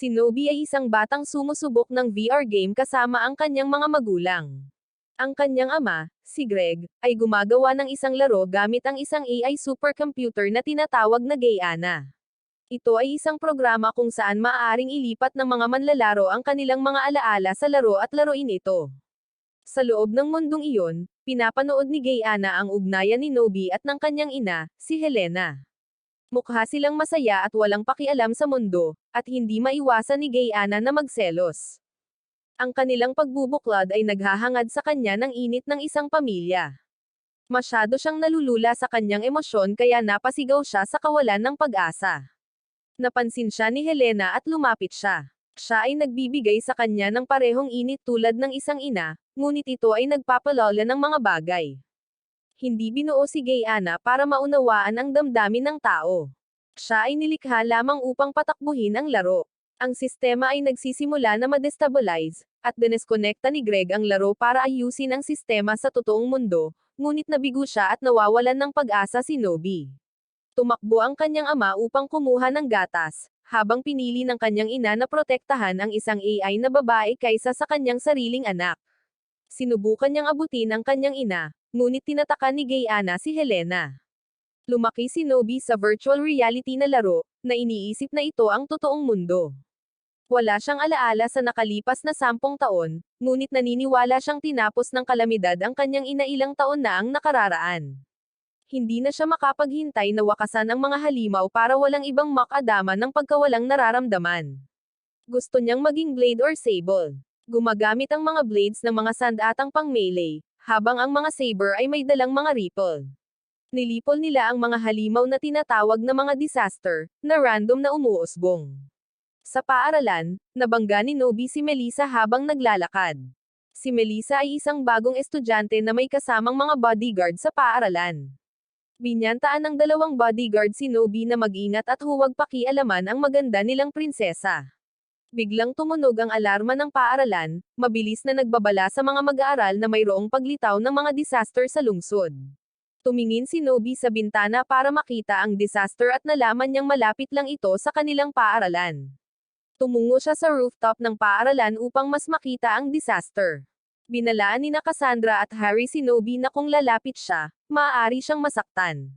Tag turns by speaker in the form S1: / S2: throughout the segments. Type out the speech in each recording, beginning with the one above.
S1: Si Nobi ay isang batang sumusubok ng VR game kasama ang kanyang mga magulang. Ang kanyang ama, si Greg, ay gumagawa ng isang laro gamit ang isang AI supercomputer na tinatawag na Gaiana. Ito ay isang programa kung saan maaaring ilipat ng mga manlalaro ang kanilang mga alaala sa laro at laruin ito. Sa loob ng mundong iyon, pinapanood ni Gaiana ang ugnayan ni Nobi at ng kanyang ina, si Helena. Mukha silang masaya at walang pakialam sa mundo, at hindi maiwasan ni Gaiana na magselos. Ang kanilang pagbubuklod ay naghahangad sa kanya ng init ng isang pamilya. Masyado siyang nalulula sa kanyang emosyon kaya napasigaw siya sa kawalan ng pag-asa. Napansin siya ni Helena at lumapit siya. Siya ay nagbibigay sa kanya ng parehong init tulad ng isang ina, ngunit ito ay nagpapalala ng mga bagay. Hindi binuo si Gaiana para maunawaan ang damdamin ng tao. Siya ay nilikha lamang upang patakbuhin ang laro. Ang sistema ay nagsisimula na ma-destabilize, at dineskonekta ni Greg ang laro para ayusin ang sistema sa totoong mundo, ngunit nabigo siya at nawawalan ng pag-asa si Nobi. Tumakbo ang kanyang ama upang kumuha ng gatas, habang pinili ng kanyang ina na protektahan ang isang AI na babae kaysa sa kanyang sariling anak. Sinubukan niyang abutin ang kanyang ina, ngunit tinatakan ni Gaiana si Helena. Lumaki si Nobi sa virtual reality na laro, na iniisip na ito ang totoong mundo. Wala siyang alaala sa nakalipas na 10 taon, ngunit naniniwala siyang tinapos ng kalamidad ang kanyang ina ilang taon na ang nakararaan. Hindi na siya makapaghintay na wakasan ang mga halimaw para walang ibang makadama ng pagkawalang nararamdaman. Gusto niyang maging blade or sable. Gumagamit ang mga blades ng mga sandatang pang-melee, habang ang mga saber ay may dalang mga ripple. Nilipol nila ang mga halimaw na tinatawag na mga disaster, na random na umuusbong. Sa paaralan, nabangga ni Nobi si Melissa habang naglalakad. Si Melissa ay isang bagong estudyante na may kasamang mga bodyguard sa paaralan. Binyantaan ng 2 bodyguard si Nobi na mag-ingat at huwag pakialaman ang maganda nilang prinsesa. Biglang tumunog ang alarma ng paaralan, mabilis na nagbabala sa mga mag-aaral na mayroong paglitaw ng mga disaster sa lungsod. Tumingin si Nobi sa bintana para makita ang disaster at nalaman niyang malapit lang ito sa kanilang paaralan. Tumungo siya sa rooftop ng paaralan upang mas makita ang disaster. Binalaan ni na Cassandra at Harry si Nobi na kung lalapit siya, maaari siyang masaktan.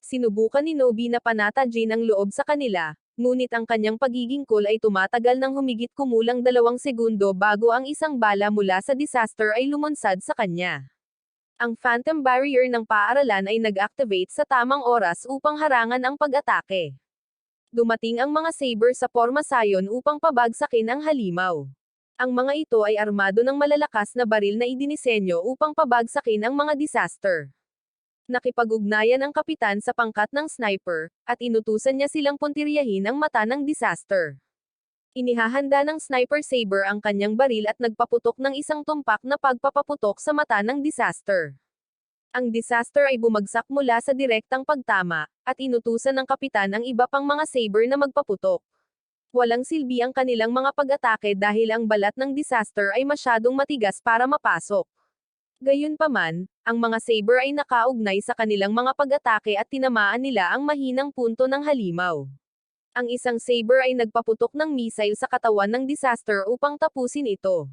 S1: Sinubukan ni Nobi na panatagin ang loob sa kanila, ngunit ang kanyang pagiging cool ay tumatagal ng humigit kumulang 2 segundo bago ang isang bala mula sa disaster ay lumunsad sa kanya. Ang phantom barrier ng paaralan ay nag-activate sa tamang oras upang harangan ang pag-atake. Dumating ang mga saber sa porma sayon upang pabagsakin ang halimaw. Ang mga ito ay armado ng malalakas na baril na idinisenyo upang pabagsakin ang mga disaster. Nakipag-ugnayan ang kapitan sa pangkat ng sniper, at inutusan niya silang puntiryahin ang mata ng disaster. Inihahanda ng sniper saber ang kanyang baril at nagpaputok ng isang tumpak na pagpapaputok sa mata ng disaster. Ang disaster ay bumagsak mula sa direktang pagtama, at inutusan ng kapitan ang iba pang mga saber na magpaputok. Walang silbi ang kanilang mga pag-atake dahil ang balat ng disaster ay masyadong matigas para mapasok. Gayunpaman, ang mga saber ay nakaugnay sa kanilang mga pag-atake at tinamaan nila ang mahinang punto ng halimaw. Ang isang saber ay nagpaputok ng missile sa katawan ng disaster upang tapusin ito.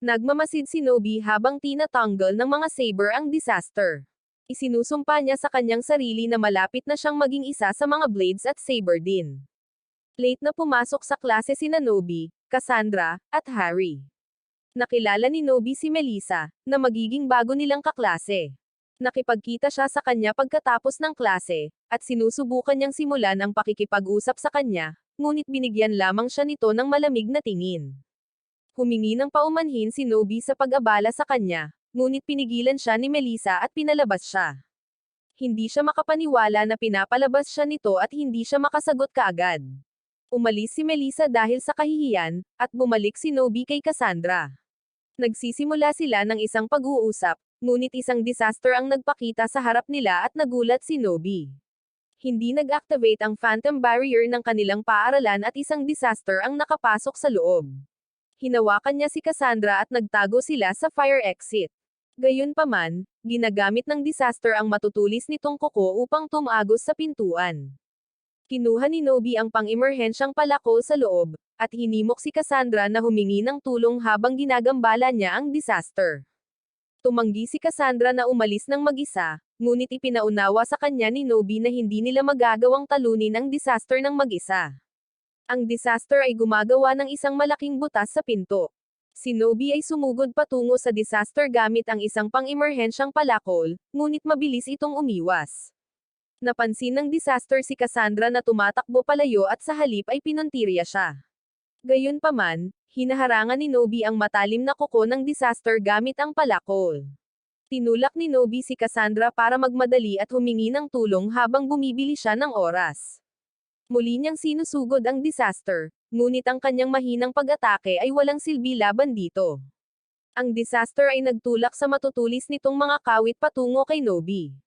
S1: Nagmamasid si Nobi habang tinatanggal ng mga saber ang disaster. Isinusumpa niya sa kanyang sarili na malapit na siyang maging isa sa mga blades at saber din. Late na pumasok sa klase sina Nobi, Cassandra, at Harry. Nakilala ni Nobi si Melissa, na magiging bago nilang kaklase. Nakipagkita siya sa kanya pagkatapos ng klase, at sinusubukan niyang simulan ang pakikipag-usap sa kanya, ngunit binigyan lamang siya nito ng malamig na tingin. Humingi ng paumanhin si Nobi sa pag-abala sa kanya, ngunit pinigilan siya ni Melissa at pinalabas siya. Hindi siya makapaniwala na pinapalabas siya nito at hindi siya makasagot kaagad. Umalis si Melissa dahil sa kahihiyan, at bumalik si Nobi kay Cassandra. Nagsisimula sila ng isang pag-uusap, ngunit isang disaster ang nagpakita sa harap nila at nagulat si Nobi. Hindi nag-activate ang phantom barrier ng kanilang paaralan at isang disaster ang nakapasok sa loob. Hinawakan niya si Cassandra at nagtago sila sa fire exit. Gayunpaman, ginagamit ng disaster ang matutulis nitong kuko upang tumagos sa pintuan. Kinuha ni Nobi ang pang-emerhensyang palakol sa loob, at hinimok si Cassandra na humingi ng tulong habang ginagambala niya ang disaster. Tumanggi si Cassandra na umalis ng mag-isa, ngunit ipinaunawa sa kanya ni Nobi na hindi nila magagawang talunin ang disaster ng mag-isa. Ang disaster ay gumagawa ng isang malaking butas sa pinto. Si Nobi ay sumugod patungo sa disaster gamit ang isang pang-emerhensyang palakol, ngunit mabilis itong umiwas. Napansin ng disaster si Cassandra na tumatakbo palayo at sa halip ay pinuntirya siya. Gayunpaman, hinaharangan ni Nobi ang matalim na kuko ng disaster gamit ang palakol. Tinulak ni Nobi si Cassandra para magmadali at humingi ng tulong habang bumibili siya ng oras. Muli niyang sinusugod ang disaster, ngunit ang kanyang mahinang pag-atake ay walang silbi laban dito. Ang disaster ay nagtulak sa matutulis nitong mga kawit patungo kay Nobi.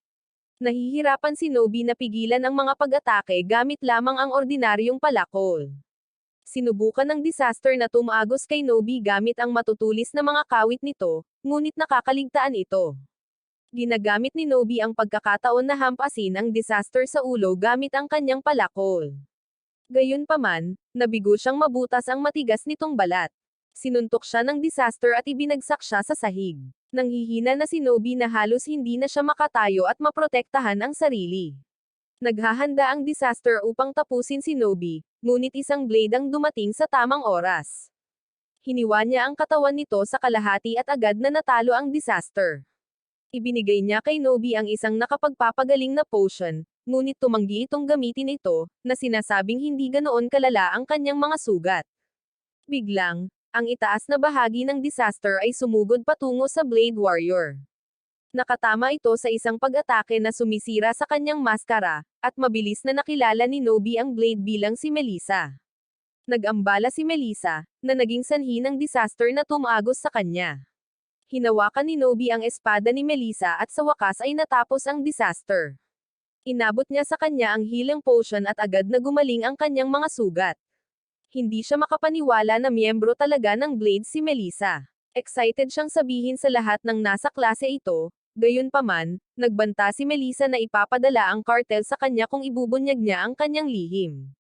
S1: Nahihirapan si Nobi na pigilan ang mga pag-atake gamit lamang ang ordinaryong palakol. Sinubukan ng disaster na tumagos kay Nobi gamit ang matutulis na mga kawit nito, ngunit nakakaligtaan ito. Ginagamit ni Nobi ang pagkakataon na hampasin ang disaster sa ulo gamit ang kanyang palakol. Gayunpaman, nabigo siyang mabutas ang matigas nitong balat. Sinuntok siya ng disaster at ibinagsak siya sa sahig. Nanghihina na si Nobi na halos hindi na siya makatayo at maprotektahan ang sarili. Naghahanda ang disaster upang tapusin si Nobi, ngunit isang blade ang dumating sa tamang oras. Hiniwa niya ang katawan nito sa kalahati at agad na natalo ang disaster. Ibinigay niya kay Nobi ang isang nakapagpapagaling na potion, ngunit tumanggi itong gamitin ito, na sinasabing hindi ganoon kalala ang kanyang mga sugat. Biglang, ang itaas na bahagi ng disaster ay sumugod patungo sa Blade Warrior. Nakatama ito sa isang pag-atake na sumisira sa kanyang maskara, at mabilis na nakilala ni Nobi ang Blade bilang si Melissa. Nag-ambala si Melissa, na naging sanhi ng disaster na tumagos sa kanya. Hinawakan ni Nobi ang espada ni Melissa at sa wakas ay natapos ang disaster. Inabot niya sa kanya ang healing potion at agad na gumaling ang kanyang mga sugat. Hindi siya makapaniwala na miyembro talaga ng Blade si Melissa. Excited siyang sabihin sa lahat ng nasa klase ito, gayunpaman, nagbanta si Melissa na ipapadala ang cartel sa kanya kung ibubunyag niya ang kanyang lihim.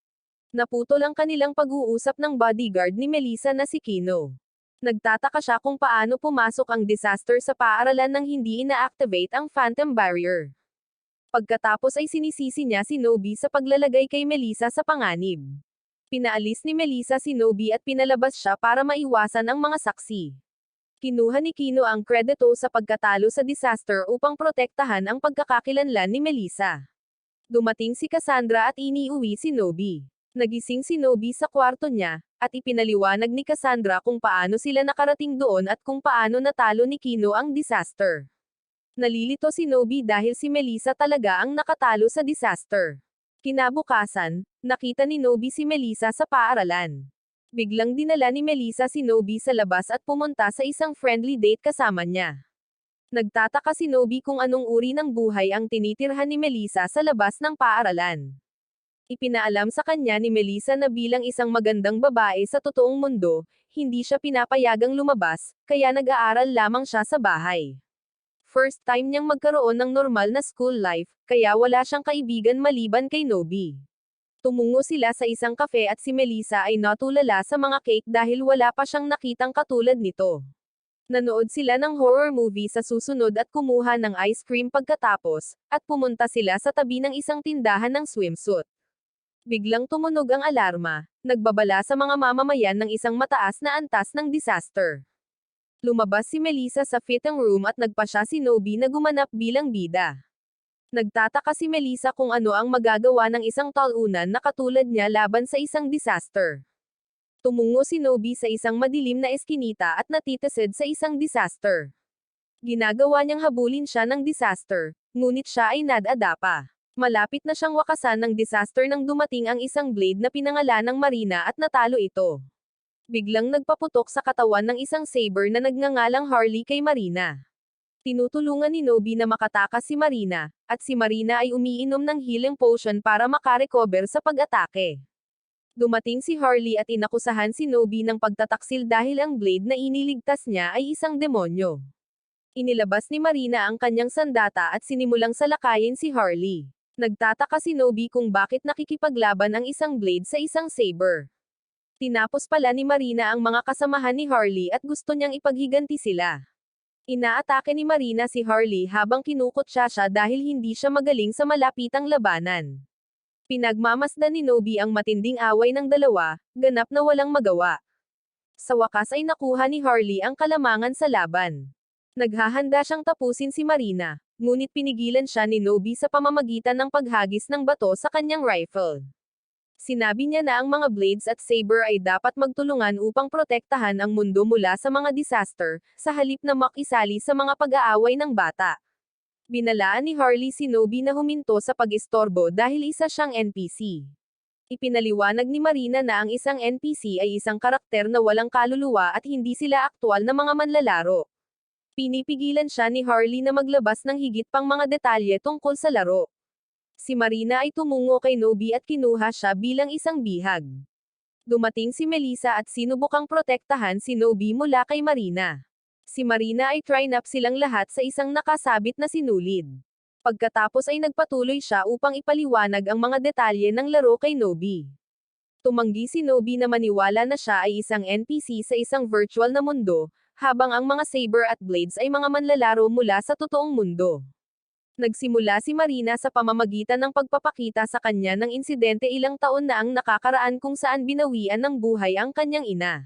S1: Naputol ang kanilang pag-uusap ng bodyguard ni Melissa na si Kino. Nagtataka siya kung paano pumasok ang disaster sa paaralan nang hindi ina-activate ang Phantom Barrier. Pagkatapos ay sinisisi niya si Nobi sa paglalagay kay Melissa sa panganib. Pinaalis ni Melissa si Nobi at pinalabas siya para maiwasan ang mga saksi. Kinuha ni Kino ang kredito sa pagkatalo sa disaster upang protektahan ang pagkakakilanlan ni Melissa. Dumating si Cassandra at iniuwi si Nobi. Nagising si Nobi sa kwarto niya, at ipinaliwanag ni Cassandra kung paano sila nakarating doon at kung paano natalo ni Kino ang disaster. Nalilito si Nobi dahil si Melissa talaga ang nakatalo sa disaster. Kinabukasan, nakita ni Nobi si Melissa sa paaralan. Biglang dinala ni Melissa si Nobi sa labas at pumunta sa isang friendly date kasama niya. Nagtataka si Nobi kung anong uri ng buhay ang tinitirhan ni Melissa sa labas ng paaralan. Ipinaalam sa kanya ni Melissa na bilang isang magandang babae sa totoong mundo, hindi siya pinapayagang lumabas, kaya nag-aaral lamang siya sa bahay. First time niyang magkaroon ng normal na school life, kaya wala siyang kaibigan maliban kay Nobi. Tumungo sila sa isang cafe at si Melissa ay natulala sa mga cake dahil wala pa siyang nakitang katulad nito. Nanood sila ng horror movie sa susunod at kumuha ng ice cream pagkatapos, at pumunta sila sa tabi ng isang tindahan ng swimsuit. Biglang tumunog ang alarma, nagbabala sa mga mamamayan ng isang mataas na antas ng disaster. Lumabas si Melissa sa fitting room at nagpasya si Nobi na gumanap bilang bida. Nagtataka si Melissa kung ano ang magagawa ng isang talunan na katulad niya laban sa isang disaster. Tumungo si Nobi sa isang madilim na eskinita at natitisid sa isang disaster. Ginagawa niyang habulin siya ng disaster, ngunit siya ay nadadapa. Malapit na siyang wakasan ng disaster nang dumating ang isang blade na pinangalanang Marina at natalo ito. Biglang nagpaputok sa katawan ng isang saber na nagngangalang Harley kay Marina. Tinutulungan ni Nobi na makatakas si Marina, at si Marina ay umiinom ng healing potion para makarecover sa pag-atake. Dumating si Harley at inakusahan si Nobi ng pagtataksil dahil ang blade na iniligtas niya ay isang demonyo. Inilabas ni Marina ang kanyang sandata at sinimulang salakayin si Harley. Nagtataka si Nobi kung bakit nakikipaglaban ang isang blade sa isang saber. Tinapos pala ni Marina ang mga kasamahan ni Harley at gusto niyang ipaghiganti sila. Inaatake ni Marina si Harley habang kinukutya siya dahil hindi siya magaling sa malapitang labanan. Pinagmamasdan ni Nobi ang matinding away ng dalawa, ganap na walang magawa. Sa wakas ay nakuha ni Harley ang kalamangan sa laban. Naghahanda siyang tapusin si Marina, ngunit pinigilan siya ni Nobi sa pamamagitan ng paghagis ng bato sa kanyang rifle. Sinabi niya na ang mga blades at saber ay dapat magtulungan upang protektahan ang mundo mula sa mga disaster, sa halip na makisali sa mga pag-aaway ng bata. Binalaan ni Harley si Nobi na huminto sa pag-istorbo dahil isa siyang NPC. Ipinaliwanag ni Marina na ang isang NPC ay isang karakter na walang kaluluwa at hindi sila aktwal na mga manlalaro. Pinipigilan siya ni Harley na maglabas ng higit pang mga detalye tungkol sa laro. Si Marina ay tumungo kay Nobi at kinuha siya bilang isang bihag. Dumating si Melissa at sinubukang protektahan si Nobi mula kay Marina. Si Marina ay trinap silang lahat sa isang nakasabit na sinulid. Pagkatapos ay nagpatuloy siya upang ipaliwanag ang mga detalye ng laro kay Nobi. Tumanggi si Nobi na maniwala na siya ay isang NPC sa isang virtual na mundo, habang ang mga saber at blades ay mga manlalaro mula sa totoong mundo. Nagsimula si Marina sa pamamagitan ng pagpapakita sa kanya ng insidente ilang taon na ang nakakaraan kung saan binawian ng buhay ang kanyang ina.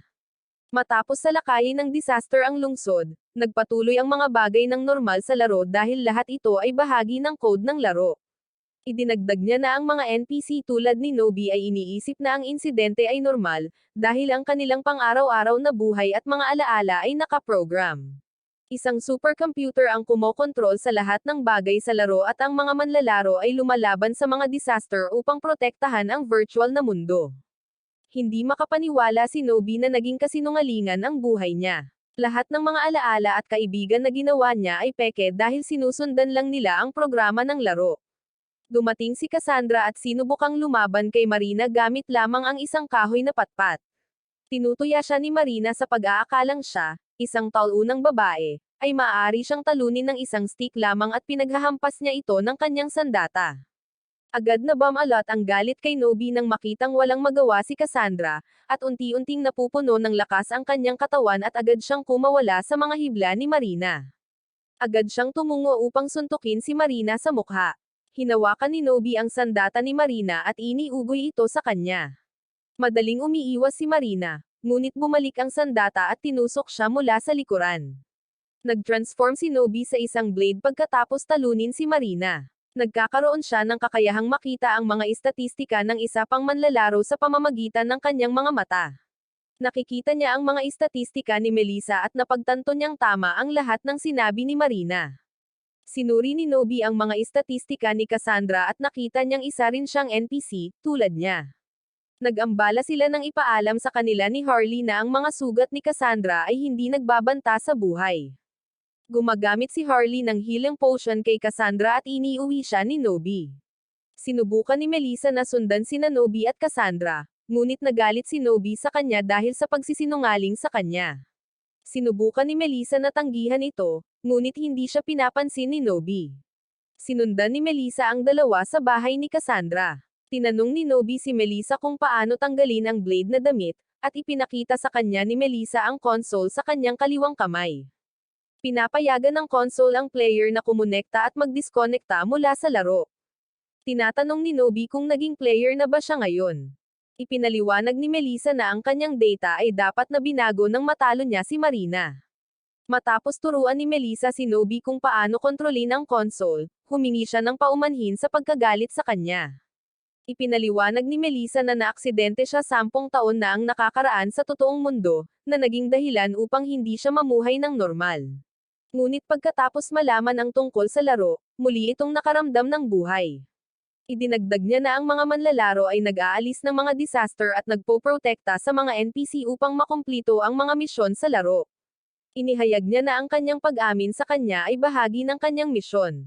S1: Matapos salakayin ng disaster ang lungsod, nagpatuloy ang mga bagay ng normal sa laro dahil lahat ito ay bahagi ng code ng laro. Idinagdag niya na ang mga NPC tulad ni Nobi ay iniisip na ang insidente ay normal, dahil ang kanilang pang-araw-araw na buhay at mga alaala ay nakaprogram. Isang supercomputer ang kumokontrol sa lahat ng bagay sa laro at ang mga manlalaro ay lumalaban sa mga disaster upang protektahan ang virtual na mundo. Hindi makapaniwala si Nobi na naging kasinungalingan ang buhay niya. Lahat ng mga alaala at kaibigan na ginawa niya ay peke dahil sinusundan lang nila ang programa ng laro. Dumating si Cassandra at sinubukang lumaban kay Marina gamit lamang ang isang kahoy na patpat. Tinutuya siya ni Marina sa pag-aakalang siya, isang taunang babae, ay maaari siyang talunin ng isang stick lamang at pinaghahampas niya ito ng kanyang sandata. Agad na bumalot ang galit kay Nobi nang makitang walang magawa si Cassandra, at unti-unting napupuno ng lakas ang kanyang katawan at agad siyang kumawala sa mga hibla ni Marina. Agad siyang tumungo upang suntukin si Marina sa mukha. Hinawakan ni Nobi ang sandata ni Marina at iniugoy ito sa kanya. Madaling umiiwas si Marina, ngunit bumalik ang sandata at tinusok siya mula sa likuran. Nag-transform si Nobi sa isang blade pagkatapos talunin si Marina. Nagkakaroon siya ng kakayahang makita ang mga istatistika ng isa pang manlalaro sa pamamagitan ng kanyang mga mata. Nakikita niya ang mga istatistika ni Melissa at napagtanto niyang tama ang lahat ng sinabi ni Marina. Sinuri ni Nobi ang mga istatistika ni Cassandra at nakita niyang isa rin siyang NPC, tulad niya. Nag-ambala sila nang ipaalam sa kanila ni Harley na ang mga sugat ni Cassandra ay hindi nagbabanta sa buhay. Gumagamit si Harley ng healing potion kay Cassandra at iniuwi siya ni Nobi. Sinubukan ni Melissa na sundan sina Nobi at Cassandra, ngunit nagalit si Nobi sa kanya dahil sa pagsisinungaling sa kanya. Sinubukan ni Melissa na tanggihan ito, ngunit hindi siya pinapansin ni Nobi. Sinundan ni Melissa ang dalawa sa bahay ni Cassandra. Tinanong ni Nobi si Melissa kung paano tanggalin ang blade na damit, at ipinakita sa kanya ni Melissa ang console sa kanyang kaliwang kamay. Pinapayagan ng console ang player na kumonekta at mag-disconnecta mula sa laro. Tinatanong ni Nobi kung naging player na ba siya ngayon. Ipinaliwanag ni Melissa na ang kanyang data ay dapat na binago nang matalo niya si Marina. Matapos turuan ni Melissa si Nobi kung paano kontrolin ang console, humingi siya ng paumanhin sa pagkagalit sa kanya. Ipinaliwanag ni Melissa na naaksidente siya 10 taon na ang nakakaraan sa totoong mundo, na naging dahilan upang hindi siya mamuhay ng normal. Ngunit pagkatapos malaman ang tungkol sa laro, muli itong nakaramdam ng buhay. Idinagdag niya na ang mga manlalaro ay nag-aalis ng mga disaster at nagpoprotekta sa mga NPC upang makumplito ang mga misyon sa laro. Inihayag niya na ang kanyang pag-amin sa kanya ay bahagi ng kanyang misyon.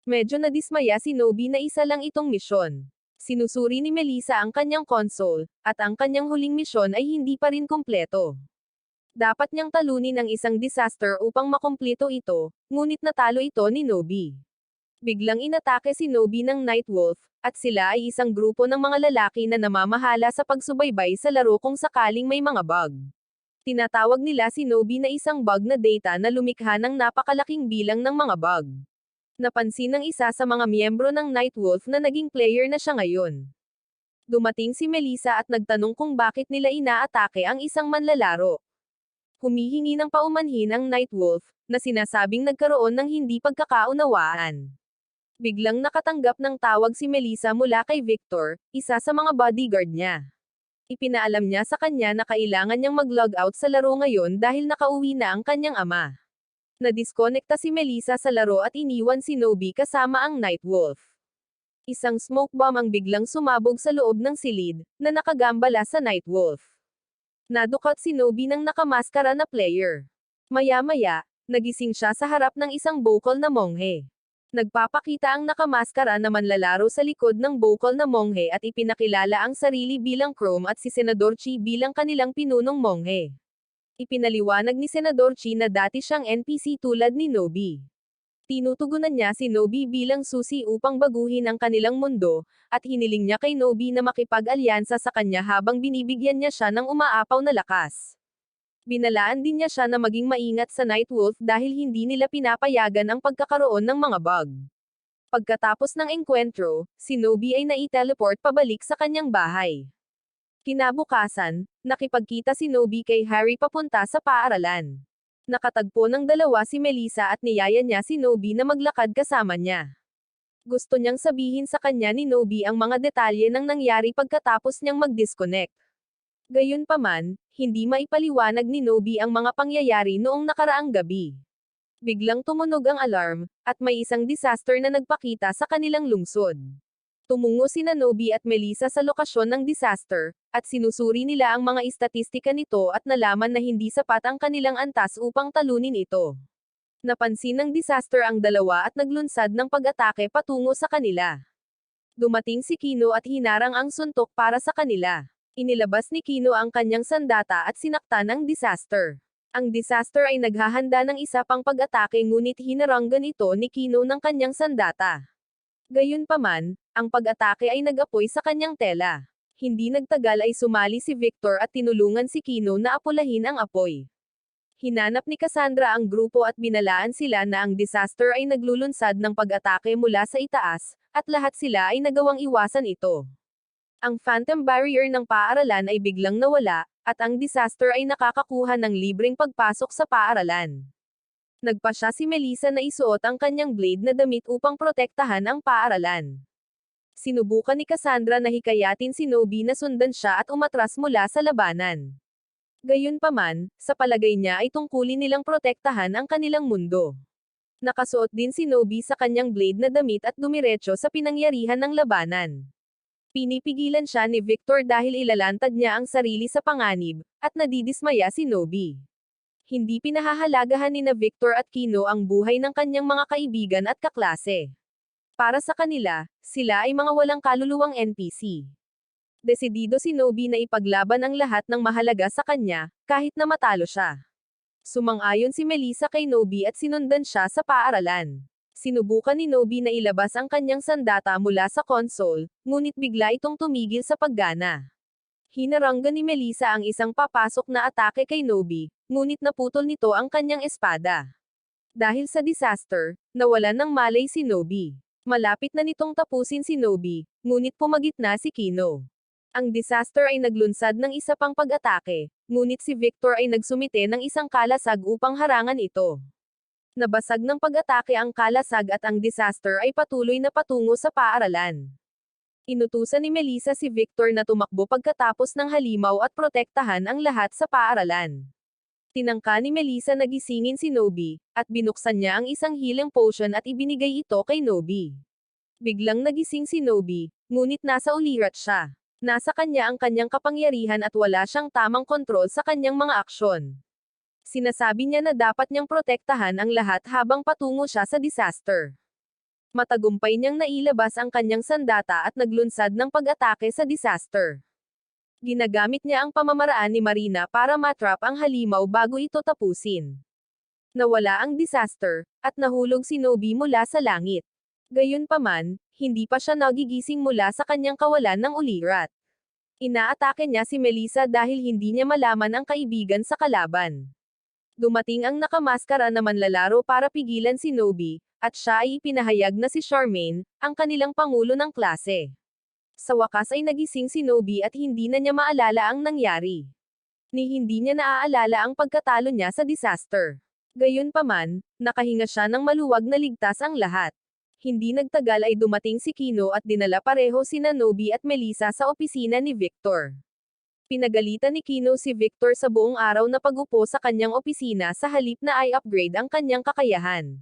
S1: Medyo nadismaya si Nobi na isa lang itong misyon. Sinusuri ni Melissa ang kanyang console, at ang kanyang huling misyon ay hindi pa rin kumpleto. Dapat niyang talunin ang isang disaster upang makumplito ito, ngunit natalo ito ni Nobi. Biglang inatake si Nobi ng Nightwolf, at sila ay isang grupo ng mga lalaki na namamahala sa pagsubaybay sa laro kung sakaling may mga bug. Tinatawag nila si Nobi na isang bug na data na lumikha ng napakalaking bilang ng mga bug. Napansin ng isa sa mga miyembro ng Nightwolf na naging player na siya ngayon. Dumating si Melissa at nagtanong kung bakit nila inaatake ang isang manlalaro. Humihingi ng paumanhin ang Nightwolf, na sinasabing nagkaroon ng hindi pagkakaunawaan. Biglang nakatanggap ng tawag si Melissa mula kay Victor, isa sa mga bodyguard niya. Ipinaalam niya sa kanya na kailangan niyang mag-log out sa laro ngayon dahil nakauwi na ang kanyang ama. Nadiskonekta si Melissa sa laro at iniwan si Nobi kasama ang Nightwolf. Isang smoke bomb ang biglang sumabog sa loob ng silid, na nakagambala sa Nightwolf. Nadukot si Nobi ng nakamaskara na player. Maya-maya, nagising siya sa harap ng isang bokal na monghe. Nagpapakita ang nakamaskara na manlalaro sa likod ng bokal na monghe at ipinakilala ang sarili bilang Chrome at si Senador Chi bilang kanilang pinunong monghe. Ipinaliwanag ni Senador Chi na dati siyang NPC tulad ni Nobi. Tinutugunan niya si Nobi bilang susi upang baguhin ang kanilang mundo, at hiniling niya kay Nobi na makipag-alyansa sa kanya habang binibigyan niya siya ng umaapaw na lakas. Binalaan din niya siya na maging maingat sa Nightwolf dahil hindi nila pinapayagan ang pagkakaroon ng mga bug. Pagkatapos ng engkwentro, si Nobi ay nai-teleport pabalik sa kanyang bahay. Kinabukasan, nakipagkita si Nobi kay Harry papunta sa paaralan. Nakatagpo ng dalawa si Melissa at niyaya niya si Nobi na maglakad kasama niya. Gusto niyang sabihin sa kanya ni Nobi ang mga detalye ng nangyari pagkatapos niyang mag-disconnect. Gayunpaman, hindi maipaliwanag ni Nobi ang mga pangyayari noong nakaraang gabi. Biglang tumunog ang alarm, at may isang disaster na nagpakita sa kanilang lungsod. Tumungo sina Nobi at Melissa sa lokasyon ng disaster, at sinusuri nila ang mga istatistika nito at nalaman na hindi sapat ang kanilang antas upang talunin ito. Napansin ng disaster ang dalawa at naglunsad ng pag-atake patungo sa kanila. Dumating si Kino at hinarang ang suntok para sa kanila. Inilabas ni Kino ang kanyang sandata at sinaktan ang disaster. Ang disaster ay naghahanda ng isa pang pag-atake ngunit hinaranggan ito ni Kino ng kanyang sandata. Gayunpaman, ang pag-atake ay nag-apoy sa kanyang tela. Hindi nagtagal ay sumali si Victor at tinulungan si Kino na apulahin ang apoy. Hinanap ni Cassandra ang grupo at binalaan sila na ang disaster ay naglulunsad ng pag-atake mula sa itaas, at lahat sila ay nagawang iwasan ito. Ang phantom barrier ng paaralan ay biglang nawala, at ang disaster ay nakakakuha ng libreng pagpasok sa paaralan. Nagpasya si Melissa na isuot ang kanyang blade na damit upang protektahan ang paaralan. Sinubukan ni Cassandra na hikayatin si Nobi na sundan siya at umatras mula sa labanan. Gayunpaman, sa palagay niya ay tungkulin nilang protektahan ang kanilang mundo. Nakasuot din si Nobi sa kanyang blade na damit at dumiretso sa pinangyarihan ng labanan. Pinipigilan siya ni Victor dahil ilalantad niya ang sarili sa panganib, at nadidismaya si Nobi. Hindi pinahahalagahan ni na Victor at Kino ang buhay ng kanyang mga kaibigan at kaklase. Para sa kanila, sila ay mga walang kaluluwang NPC. Desidido si Nobi na ipaglaban ang lahat ng mahalaga sa kanya, kahit na matalo siya. Sumang-ayon si Melissa kay Nobi at sinundan siya sa paaralan. Sinubukan ni Nobi na ilabas ang kanyang sandata mula sa console, ngunit bigla itong tumigil sa paggana. Hinaranggan ni Melissa ang isang papasok na atake kay Nobi, ngunit naputol nito ang kanyang espada. Dahil sa disaster, nawalan ng malay si Nobi. Malapit na nitong tapusin si Nobi, ngunit pumagitna si Kino. Ang disaster ay naglunsad ng isa pang pag-atake, ngunit si Victor ay nagsumite ng isang kalasag upang harangan ito. Nabasag ng pag-atake ang kalasag at ang disaster ay patuloy na patungo sa paaralan. Inutusan ni Melissa si Victor na tumakbo pagkatapos ng halimaw at protektahan ang lahat sa paaralan. Tinangka ni Melissa na gisingin si Nobi, at binuksan niya ang isang healing potion at ibinigay ito kay Nobi. Biglang nagising si Nobi, ngunit nasa ulirat siya. Nasa kanya ang kanyang kapangyarihan at wala siyang tamang kontrol sa kanyang mga aksyon. Sinasabi niya na dapat niyang protektahan ang lahat habang patungo siya sa disaster. Matagumpay niyang nailabas ang kanyang sandata at naglunsad ng pag-atake sa disaster. Ginagamit niya ang pamamaraan ni Marina para matrap ang halimaw bago ito tapusin. Nawala ang disaster, at nahulog si Nobi mula sa langit. Gayunpaman, hindi pa siya nagigising mula sa kanyang kawalan ng ulirat. Inaatake niya si Melissa dahil hindi niya malaman ang kaibigan sa kalaban. Dumating ang nakamaskara na manlalaro para pigilan si Nobi, at siya ay ipinahayag na si Charmaine, ang kanilang pangulo ng klase. Sa wakas ay nagising si Nobi at hindi na niya maalala ang nangyari. Hindi niya naaalala ang pagkatalo niya sa disaster. Gayunpaman, nakahinga siya ng maluwag na ligtas ang lahat. Hindi nagtagal ay dumating si Kino at dinala pareho sina Nobi at Melissa sa opisina ni Victor. Pinagalitan ni Kino si Victor sa buong araw na pag-upo sa kanyang opisina sa halip na i-upgrade ang kanyang kakayahan.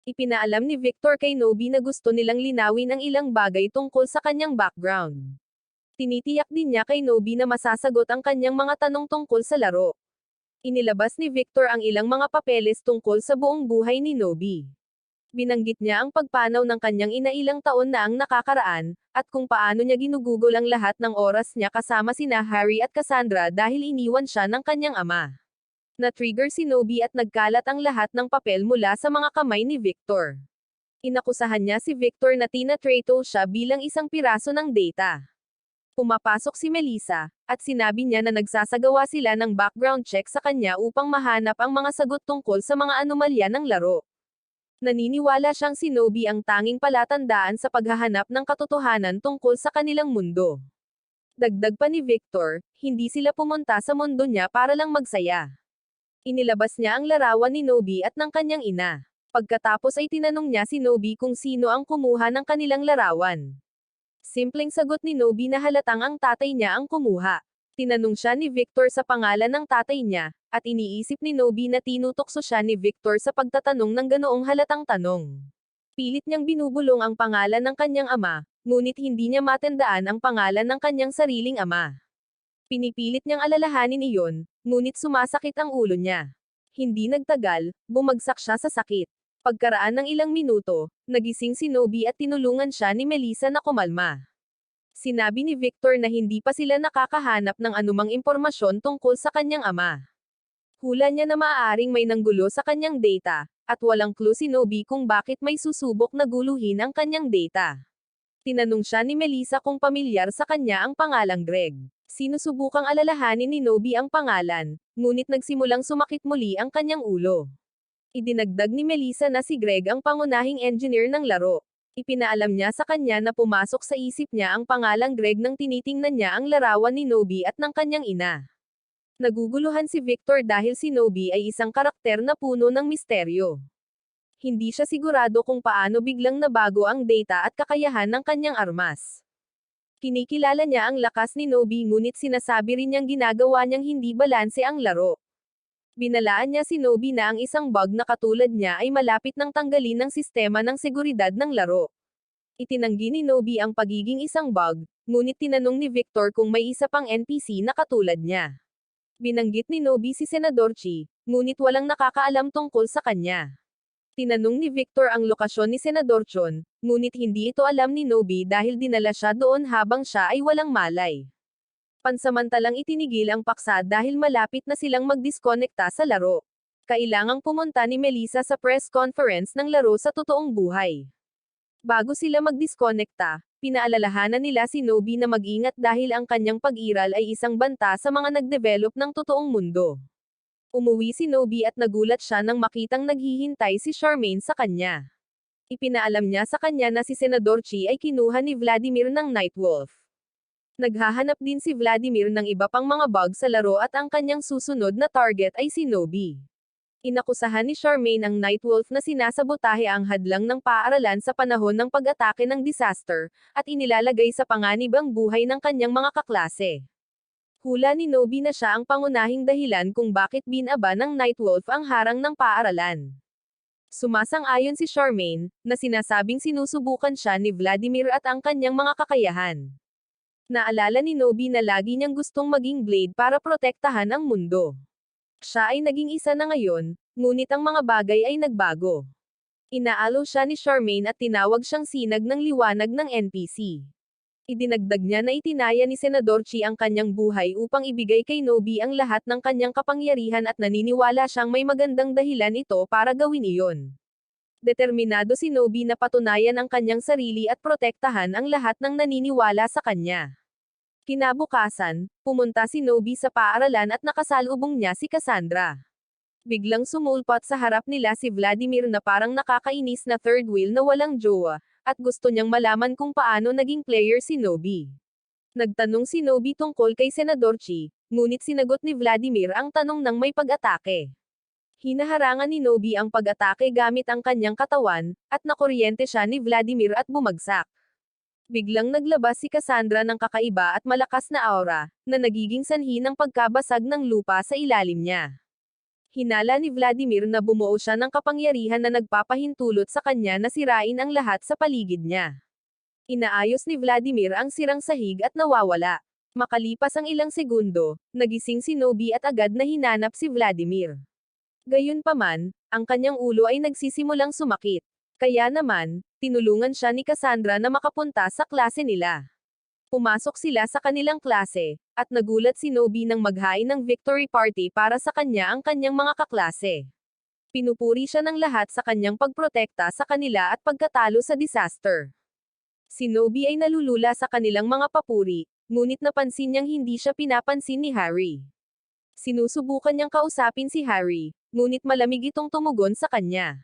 S1: Ipinaalam ni Victor kay Nobi na gusto nilang linawin ang ilang bagay tungkol sa kanyang background. Tinitiyak din niya kay Nobi na masasagot ang kanyang mga tanong tungkol sa laro. Inilabas ni Victor ang ilang mga papeles tungkol sa buong buhay ni Nobi. Binanggit niya ang pagpanaw ng kanyang ina ilang taon na ang nakakaraan, at kung paano niya ginugugol ang lahat ng oras niya kasama sina Harry at Cassandra dahil iniwan siya ng kanyang ama. Na-trigger si Nobi at nagkalat ang lahat ng papel mula sa mga kamay ni Victor. Inakusahan niya si Victor na tina-traitor siya bilang isang piraso ng data. Pumapasok si Melissa, at sinabi niya na nagsasagawa sila ng background check sa kanya upang mahanap ang mga sagot tungkol sa mga anomalya ng laro. Naniniwala siyang si Nobi ang tanging palatandaan sa paghahanap ng katotohanan tungkol sa kanilang mundo. Dagdag pa ni Victor, hindi sila pumunta sa mundo niya para lang magsaya. Inilabas niya ang larawan ni Nobi at ng kanyang ina. Pagkatapos ay tinanong niya si Nobi kung sino ang kumuha ng kanilang larawan. Simpleng sagot ni Nobi na halatang ang tatay niya ang kumuha. Tinanong siya ni Victor sa pangalan ng tatay niya, at iniisip ni Nobi na tinutokso siya ni Victor sa pagtatanong ng ganoong halatang tanong. Pilit niyang binubulong ang pangalan ng kanyang ama, ngunit hindi niya matandaan ang pangalan ng kanyang sariling ama. Pinipilit niyang alalahanin iyon, ngunit sumasakit ang ulo niya. Hindi nagtagal, bumagsak siya sa sakit. Pagkaraan ng ilang minuto, nagising si Nobi at tinulungan siya ni Melissa na kumalma. Sinabi ni Victor na hindi pa sila nakakahanap ng anumang impormasyon tungkol sa kanyang ama. Hula niya na maaaring may nanggulo sa kanyang data, at walang clue si Nobi kung bakit may susubok na guluhin ang kanyang data. Tinanong siya ni Melissa kung pamilyar sa kanya ang pangalang Greg. Sinusubukang alalahanin ni Nobi ang pangalan, ngunit nagsimulang sumakit muli ang kanyang ulo. Idinagdag ni Melissa na si Greg ang pangunahing engineer ng laro. Ipinaalam niya sa kanya na pumasok sa isip niya ang pangalang Greg nang tinitingnan niya ang larawan ni Nobi at ng kanyang ina. Naguguluhan si Victor dahil si Nobi ay isang karakter na puno ng misteryo. Hindi siya sigurado kung paano biglang nabago ang data at kakayahan ng kanyang armas. Kinikilala niya ang lakas ni Nobi ngunit sinasabi rin niyang ginagawa niyang hindi balanse ang laro. Binalaan niya si Nobi na ang isang bug na katulad niya ay malapit nang tanggalin ng sistema ng seguridad ng laro. Itinanggi ni Nobi ang pagiging isang bug, ngunit tinanong ni Victor kung may isa pang NPC na katulad niya. Binanggit ni Nobi si Senador Chi, ngunit walang nakakaalam tungkol sa kanya. Tinanong ni Victor ang lokasyon ni Senador Chon, ngunit hindi ito alam ni Nobi dahil dinala siya doon habang siya ay walang malay. Pansamantalang itinigil ang paksa dahil malapit na silang magdiskonekta sa laro. Kailangang pumunta ni Melissa sa press conference ng laro sa totoong buhay. Bago sila magdiskonekta, pinaalalahanan nila si Nobi na mag-ingat dahil ang kanyang pag-iral ay isang banta sa mga nagdevelop ng totoong mundo. Umuwi si Nobi at nagulat siya nang makitang naghihintay si Charmaine sa kanya. Ipinaalam niya sa kanya na si Senador Chi ay kinuha ni Vladimir ng Nightwolf. Naghahanap din si Vladimir ng iba pang mga bug sa laro at ang kanyang susunod na target ay si Nobi. Inakusahan ni Charmaine ang Nightwolf na sinasabotahe ang hadlang ng paaralan sa panahon ng pag-atake ng disaster, at inilalagay sa panganib ang buhay ng kanyang mga kaklase. Hula ni Nobi na siya ang pangunahing dahilan kung bakit binaba ng Nightwolf ang harang ng paaralan. Sumasang-ayon si Charmaine, na sinasabing sinusubukan siya ni Vladimir at ang kanyang mga kakayahan. Naalala ni Nobi na lagi niyang gustong maging Blade para protektahan ang mundo. Siya ay naging isa na ngayon, ngunit ang mga bagay ay nagbago. Inaalo siya ni Charmaine at tinawag siyang sinag ng liwanag ng NPC. Idinagdag niya na itinaya ni Senador Chi ang kanyang buhay upang ibigay kay Nobi ang lahat ng kanyang kapangyarihan at naniniwala siyang may magandang dahilan ito para gawin iyon. Determinado si Nobi na patunayan ang kanyang sarili at protektahan ang lahat ng naniniwala sa kanya. Kinabukasan, pumunta si Nobi sa paaralan at nakasalubong niya si Cassandra. Biglang sumulpot sa harap nila si Vladimir na parang nakakainis na third wheel na walang jowa, at gusto niyang malaman kung paano naging player si Nobi. Nagtanong si Nobi tungkol kay Senador Chi, ngunit sinagot ni Vladimir ang tanong ng may pag-atake. Hinaharangan ni Nobi ang pag-atake gamit ang kanyang katawan, at nakuryente siya ni Vladimir at bumagsak. Biglang naglabas si Cassandra ng kakaiba at malakas na aura, na nagiging sanhi ng pagkabasag ng lupa sa ilalim niya. Hinala ni Vladimir na bumuo siya ng kapangyarihan na nagpapahintulot sa kanya na sirain ang lahat sa paligid niya. Inaayos ni Vladimir ang sirang sahig at nawawala. Makalipas ang ilang segundo, nagising si Nobi at agad na hinanap si Vladimir. Gayunpaman, ang kanyang ulo ay nagsisimulang sumakit. Kaya naman, tinulungan siya ni Cassandra na makapunta sa klase nila. Pumasok sila sa kanilang klase, at nagulat si Nobi nang maghain ng victory party para sa kanya ang kanyang mga kaklase. Pinupuri siya ng lahat sa kanyang pagprotekta sa kanila at pagkatalo sa disaster. Si Nobi ay nalulula sa kanilang mga papuri, ngunit napansin niyang hindi siya pinapansin ni Harry. Sinusubukan niyang kausapin si Harry, ngunit malamig itong tumugon sa kanya.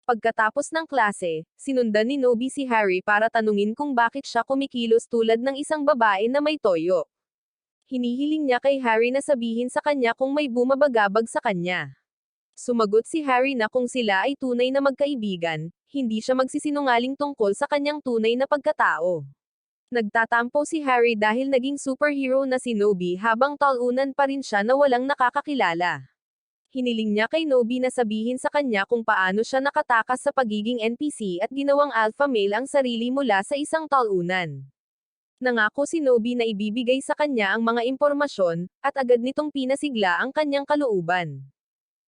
S1: Pagkatapos ng klase, sinundan ni Nobi si Harry para tanungin kung bakit siya kumikilos tulad ng isang babae na may toyo. Hinihiling niya kay Harry na sabihin sa kanya kung may bumabagabag sa kanya. Sumagot si Harry na kung sila ay tunay na magkaibigan, hindi siya magsisinungaling tungkol sa kanyang tunay na pagkatao. Nagtatampo si Harry dahil naging superhero na si Nobi habang talunan pa rin siya na walang nakakakilala. Hiniling niya kay Nobi na sabihin sa kanya kung paano siya nakatakas sa pagiging NPC at ginawang alpha male ang sarili mula sa isang talunan. Nangako si Nobi na ibibigay sa kanya ang mga impormasyon, at agad nitong pinasigla ang kanyang kalooban.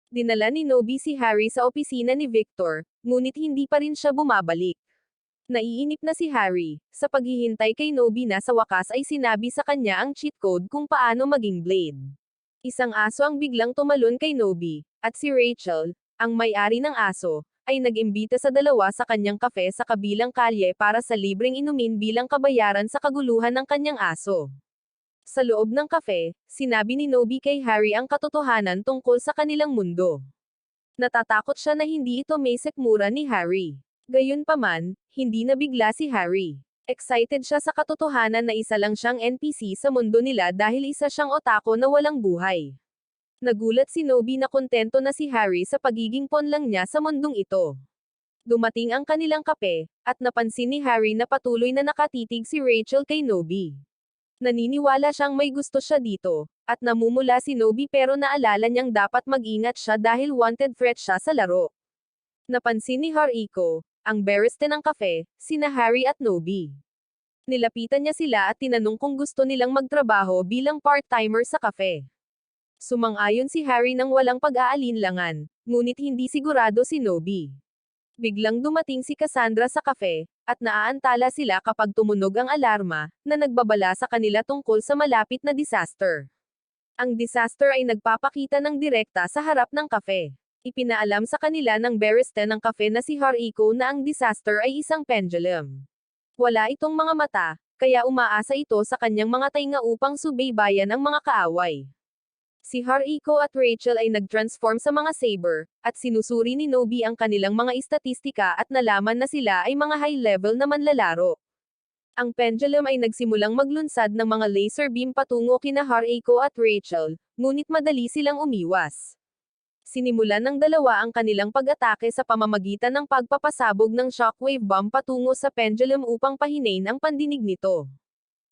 S1: Dinala ni Nobi si Harry sa opisina ni Victor, ngunit hindi pa rin siya bumabalik. Naiinip na si Harry, sa paghihintay kay Nobi na sa wakas ay sinabi sa kanya ang cheat code kung paano maging Blade. Isang aso ang biglang tumalon kay Nobi, at si Rachel, ang may-ari ng aso, ay nag-imbita sa dalawa sa kanyang kafe sa kabilang kalye para sa libreng inumin bilang kabayaran sa kaguluhan ng kanyang aso. Sa loob ng kafe, sinabi ni Nobi kay Harry ang katotohanan tungkol sa kanilang mundo. Natatakot siya na hindi ito may sikmura ni Harry. Gayunpaman, hindi nabigla si Harry. Excited siya sa katotohanan na isa lang siyang NPC sa mundo nila dahil isa siyang otako na walang buhay. Nagulat si Nobi na kontento na si Harry sa pagiging ponlang niya sa mundong ito. Dumating ang kanilang kape, at napansin ni Harry na patuloy na nakatitig si Rachel kay Nobi. Naniniwala siyang may gusto siya dito, at namumula si Nobi pero naalala niyang dapat mag-ingat siya dahil wanted threat siya sa laro. Napansin ni Haruko, ang barista ng kafe, sina Harry at Nobi. Nilapitan niya sila at tinanong kung gusto nilang magtrabaho bilang part-timer sa kafe. Sumang-ayon si Harry nang walang pag-aalinlangan, ngunit hindi sigurado si Nobi. Biglang dumating si Cassandra sa kafe, at naaantala sila kapag tumunog ang alarma, na nagbabala sa kanila tungkol sa malapit na disaster. Ang disaster ay nagpapakita ng direkta sa harap ng kafe. Ipinaalam sa kanila ng barista ng kafe na si Haruko na ang disaster ay isang pendulum. Wala itong mga mata, kaya umaasa ito sa kanyang mga tainga upang subaybayan ang mga kaaway. Si Haruko at Rachel ay nag-transform sa mga saber, at sinusuri ni Nobi ang kanilang mga istatistika at nalaman na sila ay mga high-level na manlalaro. Ang pendulum ay nagsimulang maglunsad ng mga laser beam patungo kina Haruko at Rachel, ngunit madali silang umiwas. Sinimulan ng dalawa ang kanilang pag-atake sa pamamagitan ng pagpapasabog ng shockwave bomb patungo sa pendulum upang pahinain ang pandinig nito.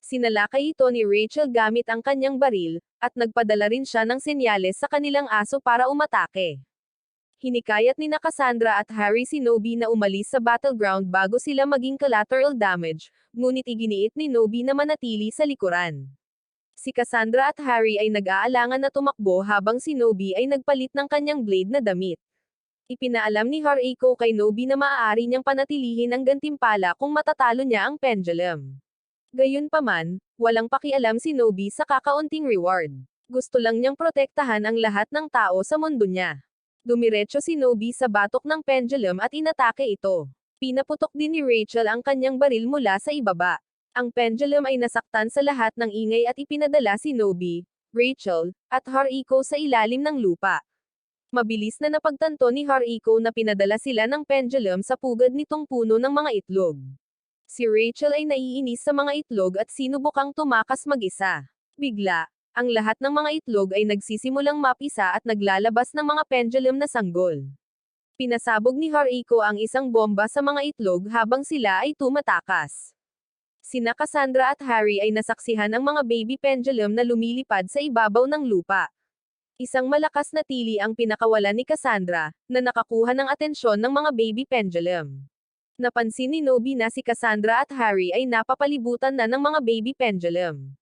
S1: Sinalakay ito ni Rachel gamit ang kanyang baril, at nagpadala rin siya ng senyales sa kanilang aso para umatake. Hinikayat ni Cassandra at Harry si Nobi na umalis sa battleground bago sila maging collateral damage, ngunit iginiit ni Nobi na manatili sa likuran. Si Cassandra at Harry ay nag-aalangan na tumakbo habang si Nobi ay nagpalit ng kanyang blade na damit. Ipinaalam ni Haruko kay Nobi na maaari niyang panatilihin ang gantimpala kung matatalo niya ang pendulum. Gayunpaman, walang pakialam si Nobi sa kakaunting reward. Gusto lang niyang protektahan ang lahat ng tao sa mundo niya. Dumiretso si Nobi sa batok ng pendulum at inatake ito. Pinaputok din ni Rachel ang kanyang baril mula sa ibaba. Ang pendulum ay nasaktan sa lahat ng ingay at ipinadala si Nobi, Rachel, at Haruko sa ilalim ng lupa. Mabilis na napagtanto ni Haruko na pinadala sila ng pendulum sa pugad nitong puno ng mga itlog. Si Rachel ay naiinis sa mga itlog at sinubukang tumakas mag-isa. Bigla, ang lahat ng mga itlog ay nagsisimulang mapisa at naglalabas ng mga pendulum na sanggol. Pinasabog ni Haruko ang isang bomba sa mga itlog habang sila ay tumatakas. Sina Cassandra at Harry ay nasaksihan ang mga baby pendulum na lumilipad sa ibabaw ng lupa. Isang malakas na tili ang pinakawalan ni Cassandra, na nakakuha ng atensyon ng mga baby pendulum. Napansin ni Nobi na si Cassandra at Harry ay napapalibutan na ng mga baby pendulum.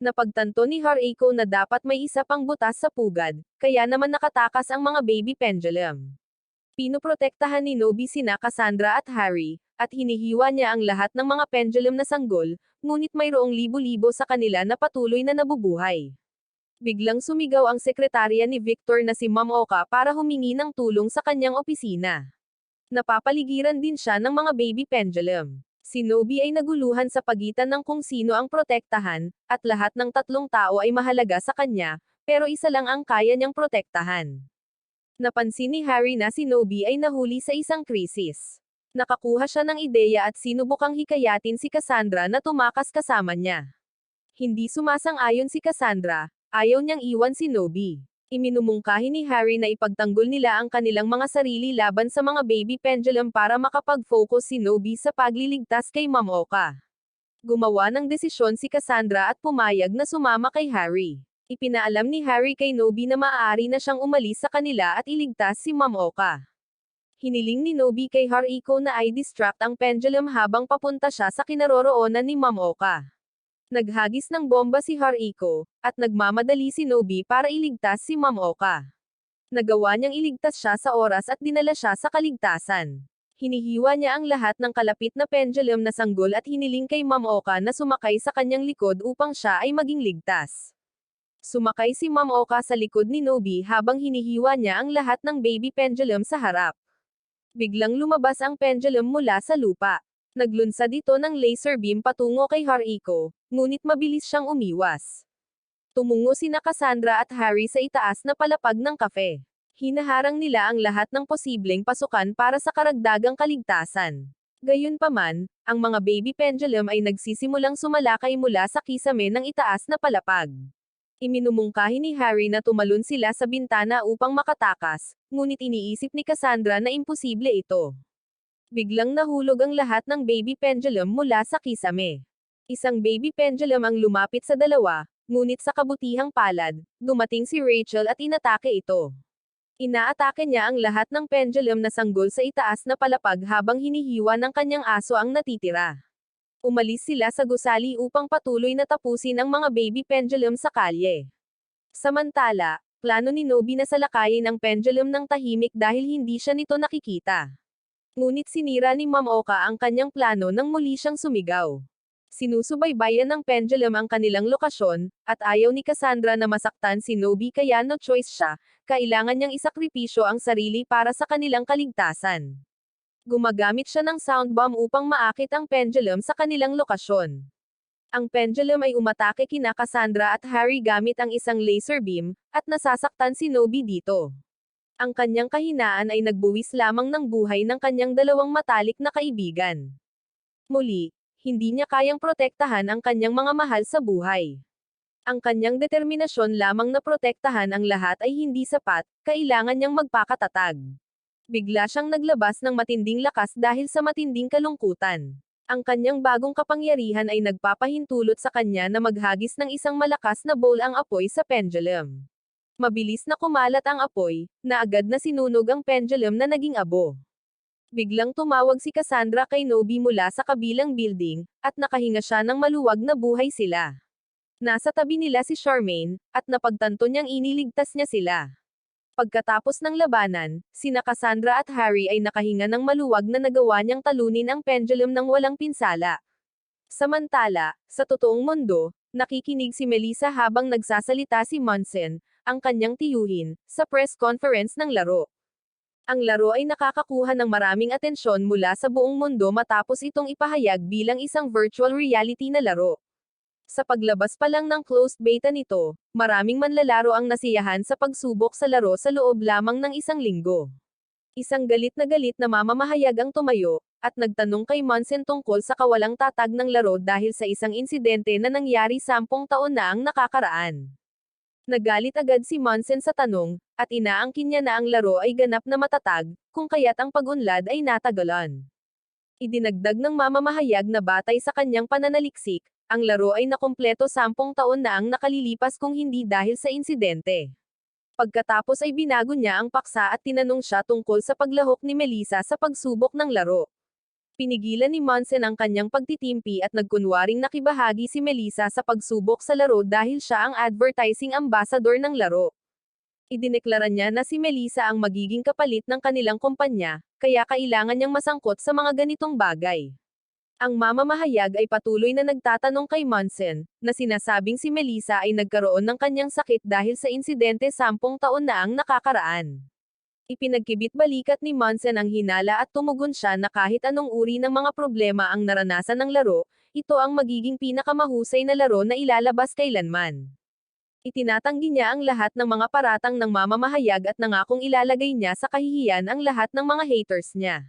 S1: Napagtanto ni Haruko na dapat may isa pang butas sa pugad, kaya naman nakatakas ang mga baby pendulum. Pinoprotektahan ni Nobi sina Cassandra at Harry, at hinihiwa niya ang lahat ng mga pendulum na sanggol, ngunit mayroong libo-libo sa kanila na patuloy na nabubuhay. Biglang sumigaw ang sekretarya ni Victor na si Ma'am Oka para humingi ng tulong sa kanyang opisina. Napapaligiran din siya ng mga baby pendulum. Si Nobi ay naguluhan sa pagitan ng kung sino ang protektahan, at lahat ng tatlong tao ay mahalaga sa kanya, pero isa lang ang kaya niyang protektahan. Napansin ni Harry na si Nobi ay nahuli sa isang krisis. Nakakuha siya ng ideya at sinubukang hikayatin si Cassandra na tumakas kasama niya. Hindi sumasang-ayon si Cassandra, ayaw niyang iwan si Nobi. Iminumungkahi ni Harry na ipagtanggol nila ang kanilang mga sarili laban sa mga baby pendulum para makapag-focus si Nobi sa pagliligtas kay Ma'am Oka. Gumawa ng desisyon si Cassandra at pumayag na sumama kay Harry. Ipinaalam ni Harry kay Nobi na maaari na siyang umalis sa kanila at iligtas si Ma'am Oka. Hiniling ni Nobi kay Haruko na i-distract ang pendulum habang papunta siya sa kinaroroonan ni Ma'am Oka. Naghagis ng bomba si Haruko, at nagmamadali si Nobi para iligtas si Ma'am Oka. Nagawa niyang iligtas siya sa oras at dinala siya sa kaligtasan. Hinihiwa niya ang lahat ng kalapit na pendulum na sanggol at hiniling kay Ma'am Oka na sumakay sa kanyang likod upang siya ay maging ligtas. Sumakay si Ma'am Oka sa likod ni Nobi habang hinihiwa niya ang lahat ng baby pendulum sa harap. Biglang lumabas ang pendulum mula sa lupa. Naglunsad ito ng laser beam patungo kay Haruko, ngunit mabilis siyang umiwas. Tumungo sina Cassandra at Harry sa itaas na palapag ng kafe. Hinaharang nila ang lahat ng posibleng pasukan para sa karagdagang kaligtasan. Gayunpaman, ang mga baby pendulum ay nagsisimulang sumalakay mula sa kisame ng itaas na palapag. Iminumungkahi ni Harry na tumalon sila sa bintana upang makatakas, ngunit iniisip ni Cassandra na imposible ito. Biglang nahulog ang lahat ng baby pendulum mula sa kisame. Isang baby pendulum ang lumapit sa dalawa, ngunit sa kabutihang palad, dumating si Rachel at inatake ito. Inaatake niya ang lahat ng pendulum na sanggol sa itaas na palapag habang hinihiwa ng kanyang aso ang natitira. Umalis sila sa gusali upang patuloy na tapusin ang mga baby pendulum sa kalye. Samantala, plano ni Nobi na salakayin ang pendulum ng tahimik dahil hindi siya nito nakikita. Ngunit sinira ni Ma'am Oka ang kanyang plano nang muli siyang sumigaw. Sinusubaybayan ng pendulum ang kanilang lokasyon, at ayaw ni Cassandra na masaktan si Nobi kaya no choice siya, kailangan niyang isakripisyo ang sarili para sa kanilang kaligtasan. Gumagamit siya ng sound bomb upang maakit ang pendulum sa kanilang lokasyon. Ang pendulum ay umatake kina Cassandra at Harry gamit ang isang laser beam, at nasasaktan si Nobi dito. Ang kanyang kahinaan ay nagbuwis lamang ng buhay ng kanyang dalawang matalik na kaibigan. Muli, hindi niya kayang protektahan ang kanyang mga mahal sa buhay. Ang kanyang determinasyon lamang na protektahan ang lahat ay hindi sapat, kailangan niyang magpakatatag. Bigla siyang naglabas ng matinding lakas dahil sa matinding kalungkutan. Ang kanyang bagong kapangyarihan ay nagpapahintulot sa kanya na maghagis ng isang malakas na bowl ang apoy sa pendulum. Mabilis na kumalat ang apoy, na agad na sinunog ang pendulum na naging abo. Biglang tumawag si Cassandra kay Nobi mula sa kabilang building, at nakahinga siya ng maluwag na buhay sila. Nasa tabi nila si Charmaine, at napagtanto niyang iniligtas niya sila. Pagkatapos ng labanan, sina Cassandra at Harry ay nakahinga ng maluwag na nagawa niyang talunin ang pendulum ng walang pinsala. Samantala, sa totoong mundo, nakikinig si Melissa habang nagsasalita si Munson, ang kanyang tiyuhin, sa press conference ng laro. Ang laro ay nakakakuha ng maraming atensyon mula sa buong mundo matapos itong ipahayag bilang isang virtual reality na laro. Sa paglabas pa lang ng closed beta nito, maraming manlalaro ang nasiyahan sa pagsubok sa laro sa loob lamang ng isang linggo. Isang galit na mamamahayag ang tumayo, at nagtanong kay Munson tungkol sa kawalang tatag ng laro dahil sa isang insidente na nangyari 10 taon na ang nakakaraan. Nagalit agad si Munson sa tanong, at inaangkin niya na ang laro ay ganap na matatag, kung kaya't ang pag-unlad ay natagalan. Idinagdag ng mamamahayag na batay sa kanyang pananaliksik, ang laro ay nakumpleto 10 taon na ang nakalilipas kung hindi dahil sa insidente. Pagkatapos ay binago niya ang paksa at tinanong siya tungkol sa paglahok ni Melissa sa pagsubok ng laro. Pinigilan ni Munson ang kanyang pagtitimpi at nagkunwaring nakibahagi si Melissa sa pagsubok sa laro dahil siya ang advertising ambassador ng laro. Idineklara niya na si Melissa ang magiging kapalit ng kanilang kumpanya, kaya kailangan niyang masangkot sa mga ganitong bagay. Ang mamamahayag ay patuloy na nagtatanong kay Munson, na sinasabing si Melissa ay nagkaroon ng kanyang sakit dahil sa insidente 10 taon na ang nakakaraan. Ipinagkibit-balikat ni Munson ang hinala at tumugon siya na kahit anong uri ng mga problema ang naranasan ng laro, ito ang magiging pinakamahusay na laro na ilalabas kailanman. Itinatanggi niya ang lahat ng mga paratang ng mamamahayag at nangakong ilalagay niya sa kahihiyan ang lahat ng mga haters niya.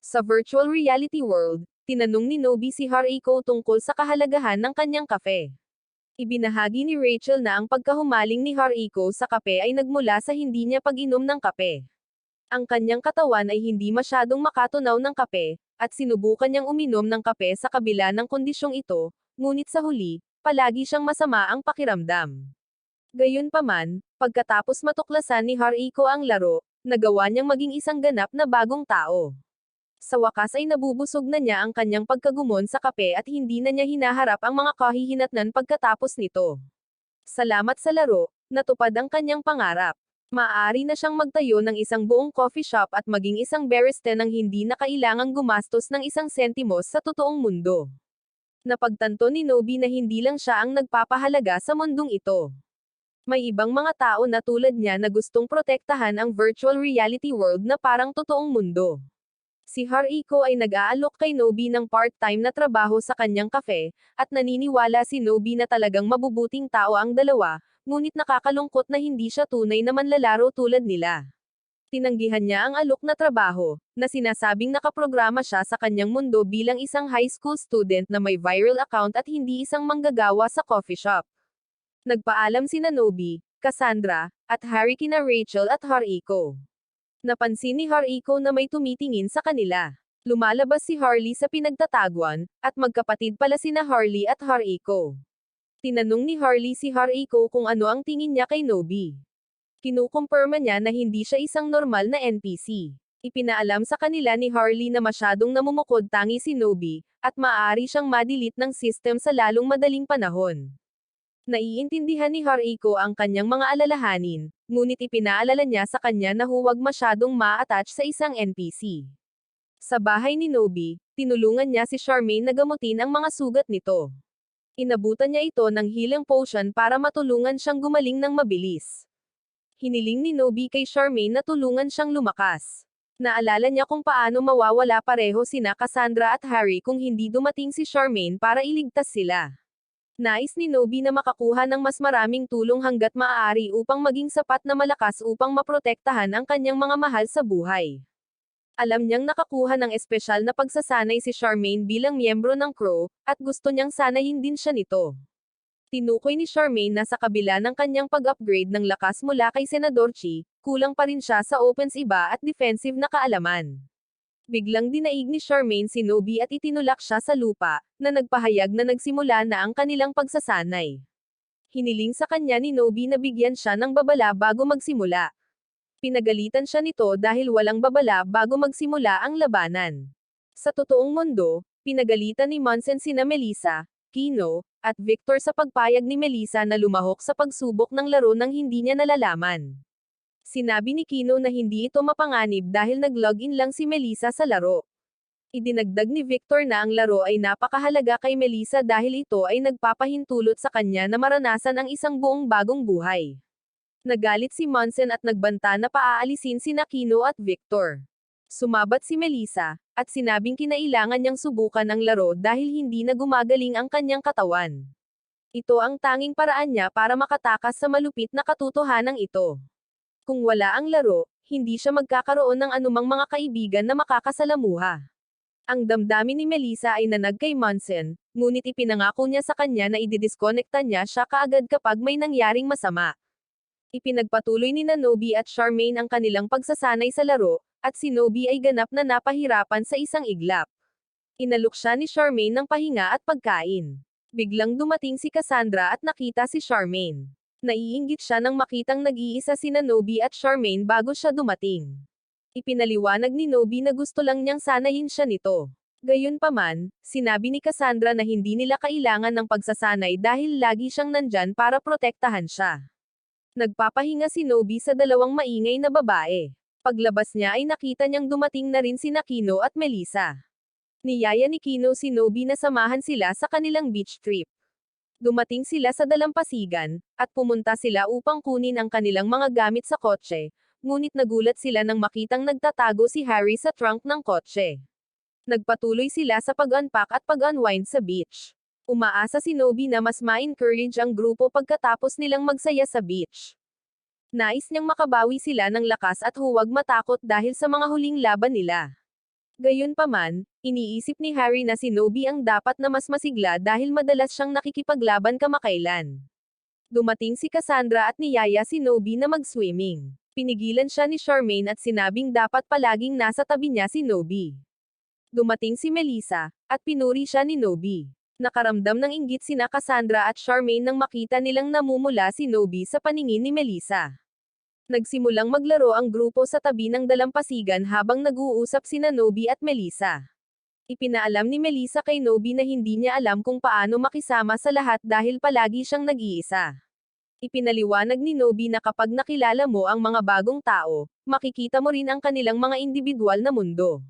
S1: Sa virtual reality world, tinanong ni Nobie si Haruko tungkol sa kahalagahan ng kanyang kape. Ibinahagi ni Rachel na ang pagkahumaling ni Haruko sa kape ay nagmula sa hindi niya pag-inom ng kape. Ang kanyang katawan ay hindi masyadong makatunaw ng kape, at sinubukan niyang uminom ng kape sa kabila ng kondisyong ito, ngunit sa huli, palagi siyang masama ang pakiramdam. Gayunpaman, pagkatapos matuklasan ni Haruko ang laro, nagawa niyang maging isang ganap na bagong tao. Sa wakas ay nabubusog na niya ang kanyang pagkagumon sa kape at hindi na niya hinaharap ang mga kahihinatnan pagkatapos nito. Salamat sa laro, natupad ang kanyang pangarap. Maaari na siyang magtayo ng isang buong coffee shop at maging isang barista nang hindi na kailangang gumastos ng 1 sentimos sa totoong mundo. Napagtanto ni Nobie na hindi lang siya ang nagpapahalaga sa mundong ito. May ibang mga tao na tulad niya na gustong protektahan ang virtual reality world na parang totoong mundo. Si Haruko ay nag-aalok kay Nobie ng part-time na trabaho sa kanyang kafe, at naniniwala si Nobie na talagang mabubuting tao ang dalawa, ngunit nakakalungkot na hindi siya tunay na manlalaro tulad nila. Tinanggihan niya ang alok na trabaho, na sinasabing nakaprograma siya sa kanyang mundo bilang isang high school student na may viral account at hindi isang manggagawa sa coffee shop. Nagpaalam sina Nobie, Cassandra, at Harry kina Rachel at Haruko. Napansin ni Haruko na may tumitingin sa kanila. Lumalabas si Harley sa pinagtataguan, at magkapatid pala sina Harley at Haruko. Tinanong ni Harley si Haruko kung ano ang tingin niya kay Nobie. Kinukumpirma niya na hindi siya isang normal na NPC. Ipinaalam sa kanila ni Harley na masyadong namumukod tangi si Nobie, at maaari siyang ma-delete ng system sa lalong madaling panahon. Naiintindihan ni Haruko ang kanyang mga alalahanin, ngunit ipinaalala niya sa kanya na huwag masyadong ma-attach sa isang NPC. Sa bahay ni Nobie, tinulungan niya si Charmaine na gamutin ang mga sugat nito. Inabutan niya ito ng healing potion para matulungan siyang gumaling ng mabilis. Hiniling ni Nobie kay Charmaine na tulungan siyang lumakas. Naalala niya kung paano mawawala pareho sina Cassandra at Harry kung hindi dumating si Charmaine para iligtas sila. Nais ni Nobie na makakuha ng mas maraming tulong hanggat maaari upang maging sapat na malakas upang maprotektahan ang kanyang mga mahal sa buhay. Alam niyang nakakuha ng espesyal na pagsasanay si Charmaine bilang miyembro ng crew, at gusto niyang sanayin din siya nito. Tinukoy ni Charmaine na sa kabila ng kanyang pag-upgrade ng lakas mula kay Senador Chi, kulang pa rin siya sa offense iba at defensive na kaalaman. Biglang dinaig ni Charmaine si Nobie at itinulak siya sa lupa, na nagpahayag na nagsimula na ang kanilang pagsasanay. Hiniling sa kanya ni Nobie na bigyan siya ng babala bago magsimula. Pinagalitan siya nito dahil walang babala bago magsimula ang labanan. Sa totoong mundo, pinagalitan ni Munson sina Melissa, Kino, at Victor sa pagpayag ni Melissa na lumahok sa pagsubok ng laro nang hindi niya nalalaman. Sinabi ni Kino na hindi ito mapanganib dahil nag-login lang si Melissa sa laro. Idinagdag ni Victor na ang laro ay napakahalaga kay Melissa dahil ito ay nagpapahintulot sa kanya na maranasan ang isang buong bagong buhay. Nagalit si Munson at nagbanta na paaalisin sina Kino at Victor. Sumabat si Melissa, at sinabing kinailangan niyang subukan ang laro dahil hindi na gumagaling ang kanyang katawan. Ito ang tanging paraan niya para makatakas sa malupit na katotohanan ito. Kung wala ang laro, hindi siya magkakaroon ng anumang mga kaibigan na makakasalamuha. Ang damdamin ni Melissa ay nanag kay Munson, ngunit ipinangako niya sa kanya na ididiskonekta niya siya kaagad kapag may nangyaring masama. Ipinagpatuloy ni Nobie at Charmaine ang kanilang pagsasanay sa laro, at si Nobie ay ganap na napahirapan sa isang iglap. Inalok siya ni Charmaine ng pahinga at pagkain. Biglang dumating si Cassandra at nakita si Charmaine. Naiinggit siya nang makitang nag-iisa sina Nobie at Charmaine bago siya dumating. Ipinaliwanag ni Nobie na gusto lang niyang sanayin siya nito. Gayunpaman, sinabi ni Cassandra na hindi nila kailangan ng pagsasanay dahil lagi siyang nandyan para protektahan siya. Nagpapahinga si Nobie sa dalawang maingay na babae. Paglabas niya ay nakita niyang dumating na rin sina Kino at Melissa. Niyaya ni Kino si Nobie na samahan sila sa kanilang beach trip. Dumating sila sa dalampasigan, at pumunta sila upang kunin ang kanilang mga gamit sa kotse, ngunit nagulat sila nang makitang nagtatago si Harry sa trunk ng kotse. Nagpatuloy sila sa pag-unpack at pag-unwind sa beach. Umaasa si Nobie na mas ma-encourage ang grupo pagkatapos nilang magsaya sa beach. Nais niyang makabawi sila ng lakas at huwag matakot dahil sa mga huling laban nila. Gayunpaman, iniisip ni Harry na si Nobie ang dapat na mas masigla dahil madalas siyang nakikipaglaban kamakailan. Dumating si Cassandra at niyaya si Nobie na mag-swimming. Pinigilan siya ni Charmaine at sinabing dapat palaging nasa tabi niya si Nobie. Dumating si Melissa, at pinuri siya ni Nobie. Nakaramdam ng inggit sina Cassandra at Charmaine nang makita nilang namumula si Nobie sa paningin ni Melissa. Nagsimulang maglaro ang grupo sa tabi ng dalampasigan habang nag-uusap sina Nobie at Melissa. Ipinaalam ni Melissa kay Nobie na hindi niya alam kung paano makisama sa lahat dahil palagi siyang nag-iisa. Ipinaliwanag ni Nobie na kapag nakilala mo ang mga bagong tao, makikita mo rin ang kanilang mga individual na mundo.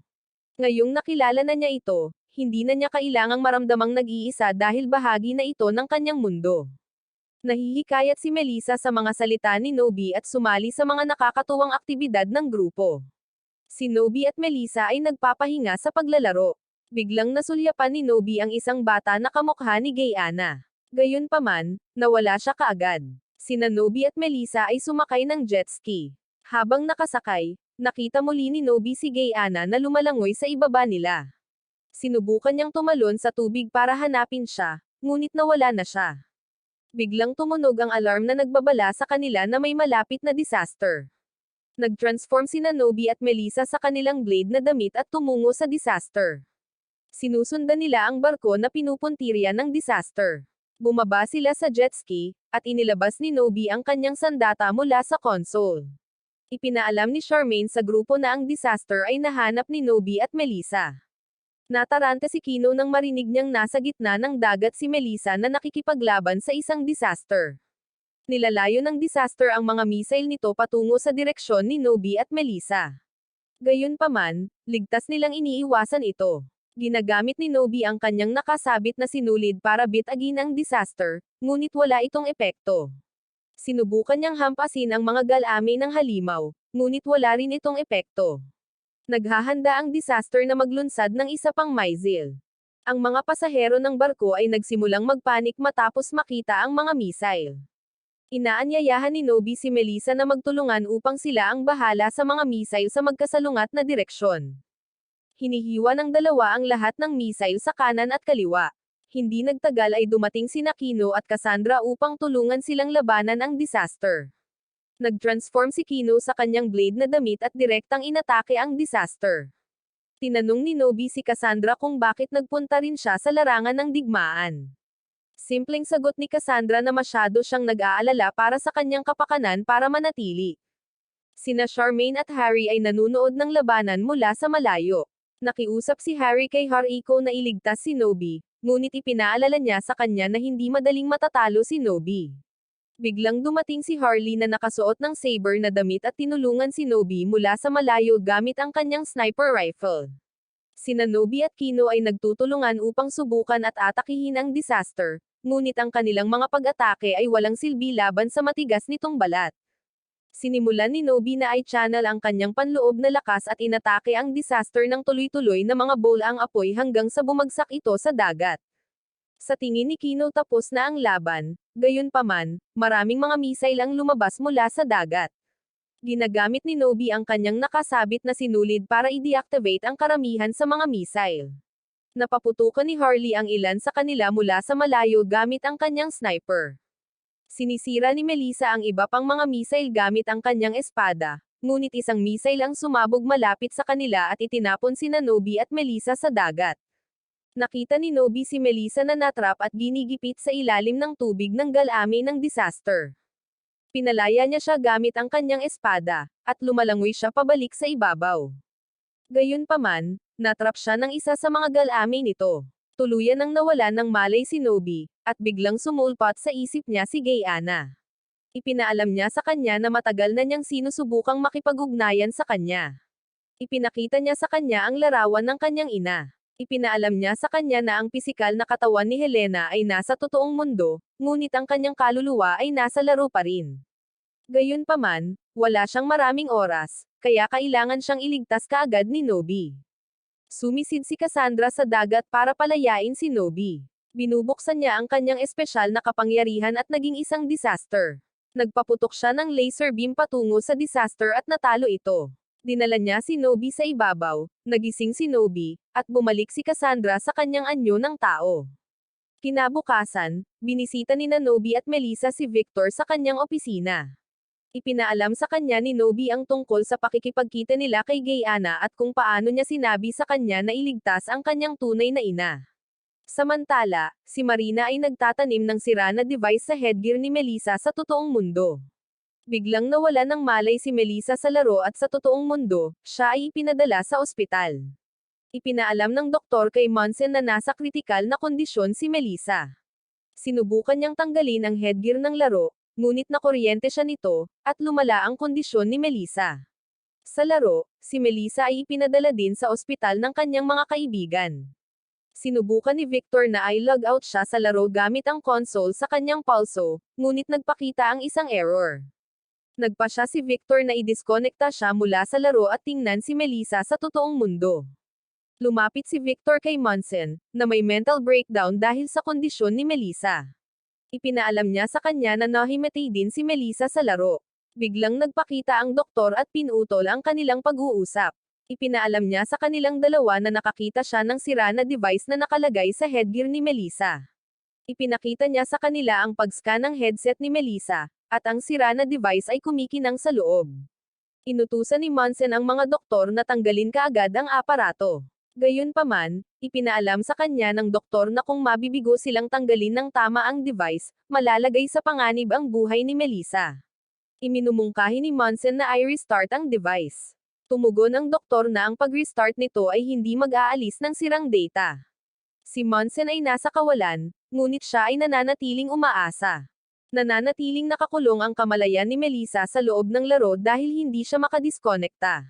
S1: Ngayong nakilala na niya ito, hindi na niya kailangang maramdamang nag-iisa dahil bahagi na ito ng kanyang mundo. Nahihikayat si Melissa sa mga salita ni Nobie at sumali sa mga nakakatuwang aktibidad ng grupo. Si Nobie at Melissa ay nagpapahinga sa paglalaro. Biglang nasulyapan ni Nobie ang isang bata na kamukha ni Gayana. Gayunpaman, nawala siya kaagad. Sina Nobie at Melissa ay sumakay ng jet ski. Habang nakasakay, nakita muli ni Nobie si Gayana na lumalangoy sa ibaba nila. Sinubukan niyang tumalon sa tubig para hanapin siya, ngunit nawala na siya. Biglang tumunog ang alarm na nagbabala sa kanila na may malapit na disaster. Nag-transform sina Nobie at Melissa sa kanilang blade na damit at tumungo sa disaster. Sinusundan nila ang barko na pinupuntirya ng disaster. Bumaba sila sa jet ski, at inilabas ni Nobie ang kanyang sandata mula sa console. Ipinaalam ni Charmaine sa grupo na ang disaster ay nahanap ni Nobie at Melissa. Nataranta si Kino nang marinig niyang nasa gitna ng dagat si Melissa na nakikipaglaban sa isang disaster. Nilalayo ng disaster ang mga missile nito patungo sa direksyon ni Nobie at Melissa. Gayunpaman, ligtas nilang iniiwasan ito. Ginagamit ni Nobie ang kanyang nakasabit na sinulid para bitagin ang disaster, ngunit wala itong epekto. Sinubukan niyang hampasin ang mga galami ng halimaw, ngunit wala rin itong epekto. Naghahanda ang disaster na maglunsad ng isa pang missile. Ang mga pasahero ng barko ay nagsimulang magpanik matapos makita ang mga missile. Inaanyayahan ni Nobie si Melissa na magtulungan upang sila ang bahala sa mga missile sa magkasalungat na direksyon. Hinihiwa ng dalawa ang lahat ng missile sa kanan at kaliwa. Hindi nagtagal ay dumating sina Kino at Cassandra upang tulungan silang labanan ang disaster. Nag-transform si Kino sa kanyang blade na damit at direktang inatake ang disaster. Tinanong ni Nobie si Cassandra kung bakit nagpunta rin siya sa larangan ng digmaan. Simpleng sagot ni Cassandra na masyado siyang nag-aalala para sa kanyang kapakanan para manatili. Sina Charmaine at Harry ay nanunood ng labanan mula sa malayo. Nakiusap si Harry kay Hariko na iligtas si Nobie, ngunit ipinaalala niya sa kanya na hindi madaling matatalo si Nobie. Biglang dumating si Harley na nakasuot ng saber na damit at tinulungan si Nobie mula sa malayo gamit ang kanyang sniper rifle. Sina Nobie at Kino ay nagtutulungan upang subukan at atakihin ang disaster, ngunit ang kanilang mga pag-atake ay walang silbi laban sa matigas nitong balat. Sinimulan ni Nobi na i-channel ang kanyang panloob na lakas at inatake ang disaster ng tuloy-tuloy na mga bola ang apoy hanggang sa bumagsak ito sa dagat. Sa tingin ni Kino tapos na ang laban, gayunpaman, maraming mga misail ang lumabas mula sa dagat. Ginagamit ni Nobi ang kanyang nakasabit na sinulid para i-deactivate ang karamihan sa mga misail. Napaputukan ni Harley ang ilan sa kanila mula sa malayo gamit ang kanyang sniper. Sinisira ni Melissa ang iba pang mga misail gamit ang kanyang espada, ngunit isang misail ang sumabog malapit sa kanila at itinapon sina Nobi at Melissa sa dagat. Nakita ni Nobi si Melissa na natrap at ginigipit sa ilalim ng tubig ng galami ng disaster. Pinalaya niya siya gamit ang kanyang espada, at lumalangoy siya pabalik sa ibabaw. Gayunpaman, natrap siya ng isa sa mga galami nito. Tuluyan nang nawalan ng malay si Nobi, at biglang sumulpot sa isip niya si Gayana. Ipinaalam niya sa kanya na matagal na niyang sinusubukang makipag-ugnayan sa kanya. Ipinakita niya sa kanya ang larawan ng kanyang ina. Ipinaalam niya sa kanya na ang pisikal na katawan ni Helena ay nasa totoong mundo, ngunit ang kanyang kaluluwa ay nasa laro pa rin. Gayunpaman, wala siyang maraming oras, kaya kailangan siyang iligtas kaagad ni Nobi. Sumisid si Cassandra sa dagat para palayain si Nobi. Binubuksan niya ang kanyang espesyal na kapangyarihan at naging isang disaster. Nagpaputok siya ng laser beam patungo sa disaster at natalo ito. Dinala niya si Nobi sa ibabaw, nagising si Nobi, at bumalik si Cassandra sa kanyang anyo ng tao. Kinabukasan, binisita ni Nobi at Melissa si Victor sa kanyang opisina. Ipinaalam sa kanya ni Nobi ang tungkol sa pakikipagkita nila kay Gayana at kung paano niya sinabi sa kanya na iligtas ang kanyang tunay na ina. Samantala, si Marina ay nagtatanim ng sira na device sa headgear ni Melissa sa totoong mundo. Biglang nawala ng malay si Melissa sa laro at sa totoong mundo, siya ay ipinadala sa ospital. Ipinaalam ng doktor kay Munson na nasa kritikal na kondisyon si Melissa. Sinubukan niyang tanggalin ang headgear ng laro, ngunit nakuryente siya nito, at lumala ang kondisyon ni Melissa. Sa laro, si Melissa ay ipinadala din sa ospital ng kanyang mga kaibigan. Sinubukan ni Victor na i-log out siya sa laro gamit ang console sa kanyang pulso, ngunit nagpakita ang isang error. Nagpa siya si Victor na i-disconnecta siya mula sa laro at tingnan si Melissa sa totoong mundo. Lumapit si Victor kay Munson, na may mental breakdown dahil sa kondisyon ni Melissa. Ipinaalam niya sa kanya na nahimatay din si Melissa sa laro. Biglang nagpakita ang doktor at pinutol ang kanilang pag-uusap. Ipinaalam niya sa kanilang dalawa na nakakita siya ng sira na device na nakalagay sa headgear ni Melissa. Ipinakita niya sa kanila ang pag-scan ng headset ni Melissa, at ang sira na device ay kumikinang sa loob. Inutusan ni Munson ang mga doktor na tanggalin kaagad ang aparato. Gayunpaman, ipinaalam sa kanya ng doktor na kung mabibigo silang tanggalin ng tama ang device, malalagay sa panganib ang buhay ni Melissa. Iminumungkahi ni Munson na i-restart ang device. Tumugon ang doktor na ang pag-restart nito ay hindi mag-aalis ng sirang data. Si Munson ay nasa kawalan, ngunit siya ay nananatiling umaasa. Nananatiling nakakulong ang kamalayan ni Melissa sa loob ng laro dahil hindi siya makadiskonekta.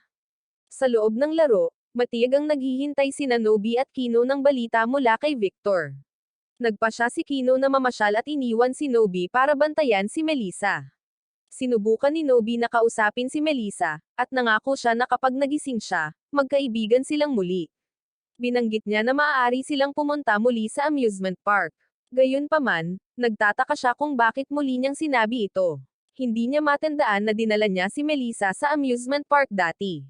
S1: Sa loob ng laro, matiyag ang naghihintay sina Nobi at Kino ng balita mula kay Victor. Nagpa siya si Kino na mamasyal at iniwan si Nobi para bantayan si Melissa. Sinubukan ni Nobi na kausapin si Melissa, at nangako siya na kapag nagising siya, magkaibigan silang muli. Binanggit niya na maaari silang pumunta muli sa amusement park. Gayunpaman, nagtataka siya kung bakit muli niyang sinabi ito. Hindi niya matandaan na dinala niya si Melissa sa amusement park dati.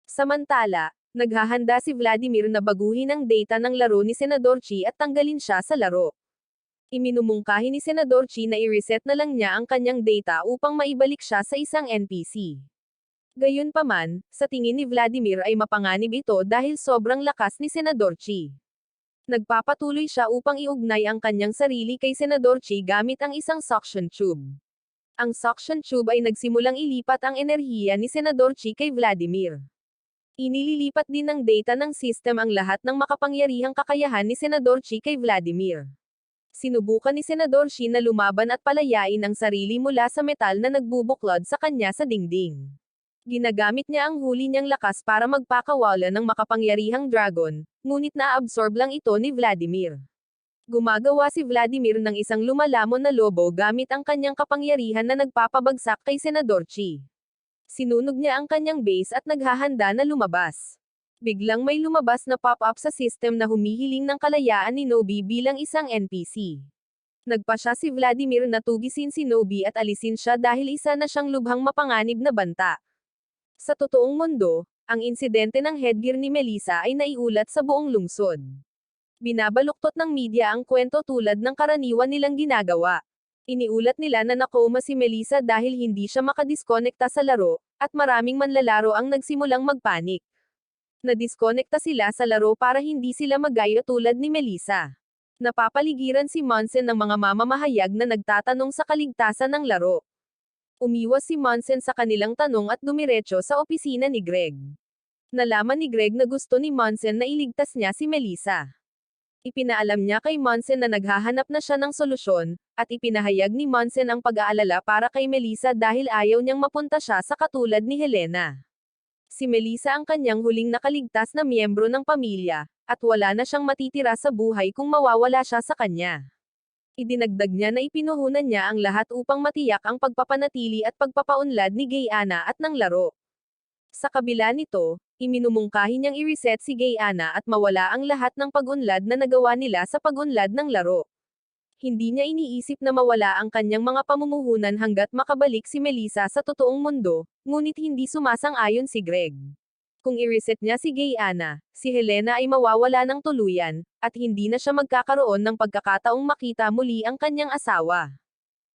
S1: Samantala, naghahanda si Vladimir na baguhin ang data ng laro ni Senador Chi at tanggalin siya sa laro. Iminumungkahi ni Senador Chi na i-reset na lang niya ang kanyang data upang maibalik siya sa isang NPC. Gayunpaman, sa tingin ni Vladimir ay mapanganib ito dahil sobrang lakas ni Senador Chi. Nagpapatuloy siya upang iugnay ang kanyang sarili kay Senador Chi gamit ang isang suction tube. Ang suction tube ay nagsimulang ilipat ang enerhiya ni Senador Chi kay Vladimir. Inililipat din ng data ng system ang lahat ng makapangyarihang kakayahan ni Senador Chi kay Vladimir. Sinubukan ni Senador Chi na lumaban at palayain ang sarili mula sa metal na nagbubuklod sa kanya sa dingding. Ginagamit niya ang huli niyang lakas para magpakawala ng makapangyarihang dragon, ngunit na-absorb lang ito ni Vladimir. Gumagawa si Vladimir ng isang lumalamon na lobo gamit ang kanyang kapangyarihan na nagpapabagsak kay Senador Chi. Sinunog niya ang kanyang base at naghahanda na lumabas. Biglang may lumabas na pop-up sa system na humihiling ng kalayaan ni Nobi bilang isang NPC. Nagpa siya si Vladimir na tugisin si Nobi at alisin siya dahil isa na siyang lubhang mapanganib na banta. Sa totoong mundo, ang insidente ng headgear ni Melissa ay naiulat sa buong lungsod. Binabaluktot ng media ang kwento tulad ng karaniwan nilang ginagawa. Iniulat nila na nakoma si Melissa dahil hindi siya makadiskonekta sa laro, at maraming manlalaro ang nagsimulang magpanik. Nadiskonekta sila sa laro para hindi sila magayo tulad ni Melissa. Napapaligiran si Monsen ng mga mamamahayag na nagtatanong sa kaligtasan ng laro. Umiwas si Monsen sa kanilang tanong at dumiretso sa opisina ni Greg. Nalaman ni Greg na gusto ni Monsen na iligtas niya si Melissa. Ipinaalam niya kay Monsen na naghahanap na siya ng solusyon, at ipinahayag ni Monsen ang pag-aalala para kay Melissa dahil ayaw niyang mapunta siya sa katulad ni Helena. Si Melissa ang kanyang huling nakaligtas na miyembro ng pamilya, at wala na siyang matitira sa buhay kung mawawala siya sa kanya. Idinagdag niya na ipinuhunan niya ang lahat upang matiyak ang pagpapanatili at pagpapaunlad ni Gayana at ng laro. Sa kabila nito, iminumungkahi niyang i-reset si Gayana at mawala ang lahat ng pag-unlad na nagawa nila sa pag-unlad ng laro. Hindi niya iniisip na mawala ang kanyang mga pamumuhunan hanggat makabalik si Melissa sa totoong mundo, ngunit hindi sumasang-ayon si Greg. Kung i-reset niya si Gayana, si Helena ay mawawala ng tuluyan, at hindi na siya magkakaroon ng pagkakataong makita muli ang kanyang asawa.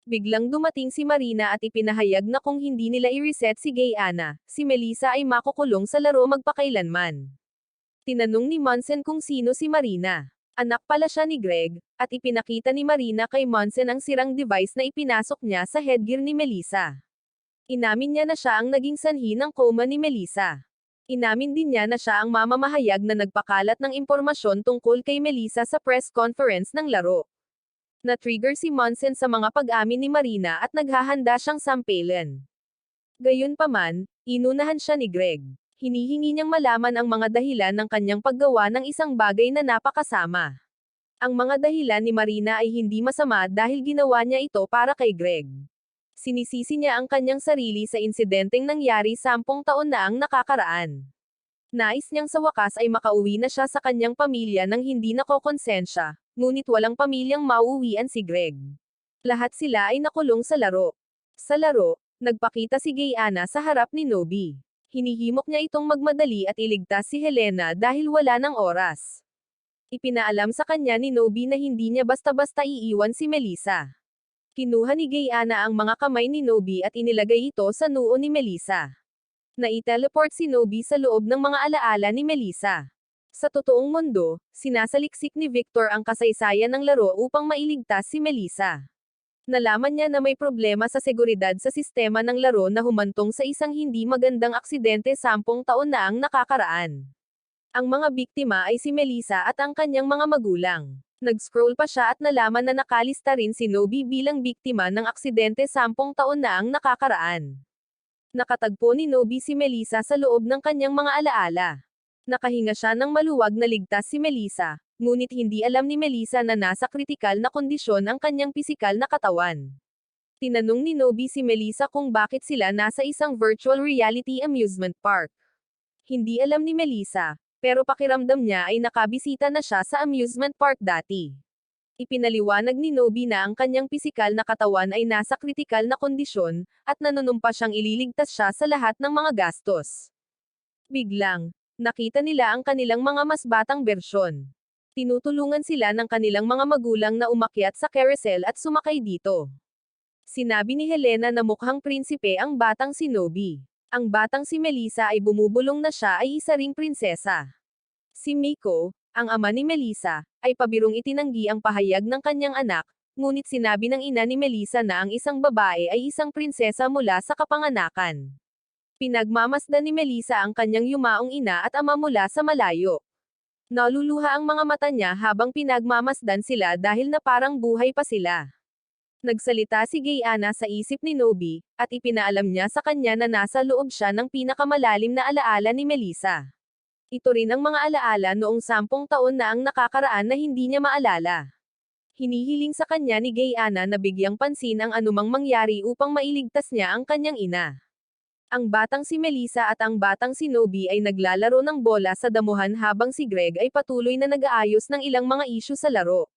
S1: Biglang dumating si Marina at ipinahayag na kung hindi nila i-reset si Gayana, si Melissa ay makukulong sa laro magpakailanman. Tinanong ni Monsen kung sino si Marina. Anak pala siya ni Greg, at ipinakita ni Marina kay Monsen ang sirang device na ipinasok niya sa headgear ni Melissa. Inamin niya na siya ang naging sanhi ng coma ni Melissa. Inamin din niya na siya ang mamamahayag na nagpakalat ng impormasyon tungkol kay Melissa sa press conference ng laro. Na-trigger si Monsen sa mga pag-amin ni Marina at naghahanda siyang sampelen. Gayunpaman, inunahan siya ni Greg. Hinihingi niyang malaman ang mga dahilan ng kanyang paggawa ng isang bagay na napakasama. Ang mga dahilan ni Marina ay hindi masama dahil ginawa niya ito para kay Greg. Sinisisi niya ang kanyang sarili sa insidenteng nangyari 10 taon na ang nakakaraan. Nais niyang sa wakas ay makauwi na siya sa kanyang pamilya nang hindi nakokonsensya, ngunit walang pamilyang mauuwian si Greg. Lahat sila ay nakulong sa laro. Sa laro, nagpakita si Gayana sa harap ni Nobi. Hinihimok niya itong magmadali at iligtas si Helena dahil wala ng oras. Ipinaalam sa kanya ni Nobi na hindi niya basta-basta iiwan si Melissa. Kinuha ni Gayana ang mga kamay ni Nobi at inilagay ito sa noo ni Melissa. Nai-teleport si Nobi sa loob ng mga alaala ni Melissa. Sa totoong mundo, sinasaliksik ni Victor ang kasaysayan ng laro upang mailigtas si Melissa. Nalaman niya na may problema sa seguridad sa sistema ng laro na humantong sa isang hindi magandang aksidente 10 taon na ang nakakaraan. Ang mga biktima ay si Melissa at ang kanyang mga magulang. Nag-scroll pa siya at nalaman na nakalista rin si Nobi bilang biktima ng aksidente 10 taon na ang nakakaraan. Nakatagpo ni Nobi si Melissa sa loob ng kanyang mga alaala. Nakahinga siya ng maluwag na ligtas si Melissa, ngunit hindi alam ni Melissa na nasa kritikal na kondisyon ang kanyang pisikal na katawan. Tinanong ni Nobi si Melissa kung bakit sila nasa isang virtual reality amusement park. Hindi alam ni Melissa, pero pakiramdam niya ay nakabisita na siya sa amusement park dati. Ipinaliwanag ni Nobi na ang kanyang pisikal na katawan ay nasa kritikal na kondisyon, at nanunumpa siyang ililigtas siya sa lahat ng mga gastos. Biglang, nakita nila ang kanilang mga mas batang bersyon. Tinutulungan sila ng kanilang mga magulang na umakyat sa carousel at sumakay dito. Sinabi ni Helena na mukhang prinsipe ang batang si Nobi. Ang batang si Melissa ay bumubulong na siya ay isa ring prinsesa. Si Miko, ang ama ni Melissa, ay pabirong itinanggi ang pahayag ng kanyang anak, ngunit sinabi ng ina ni Melissa na ang isang babae ay isang prinsesa mula sa kapanganakan. Pinagmamasdan ni Melissa ang kanyang yumaong ina at ama mula sa malayo. Naluluha ang mga mata niya habang pinagmamasdan sila dahil na parang buhay pa sila. Nagsalita si Gayana sa isip ni Nobi, at ipinaalam niya sa kanya na nasa loob siya ng pinakamalalim na alaala ni Melissa. Ito rin ang mga alaala noong 10 taon na ang nakakaraan na hindi niya maalala. Hinihiling sa kanya ni Gayana na bigyang pansin ang anumang mangyari upang mailigtas niya ang kanyang ina. Ang batang si Melissa at ang batang si Nobi ay naglalaro ng bola sa damuhan habang si Greg ay patuloy na nag-aayos ng ilang mga isyu sa laro.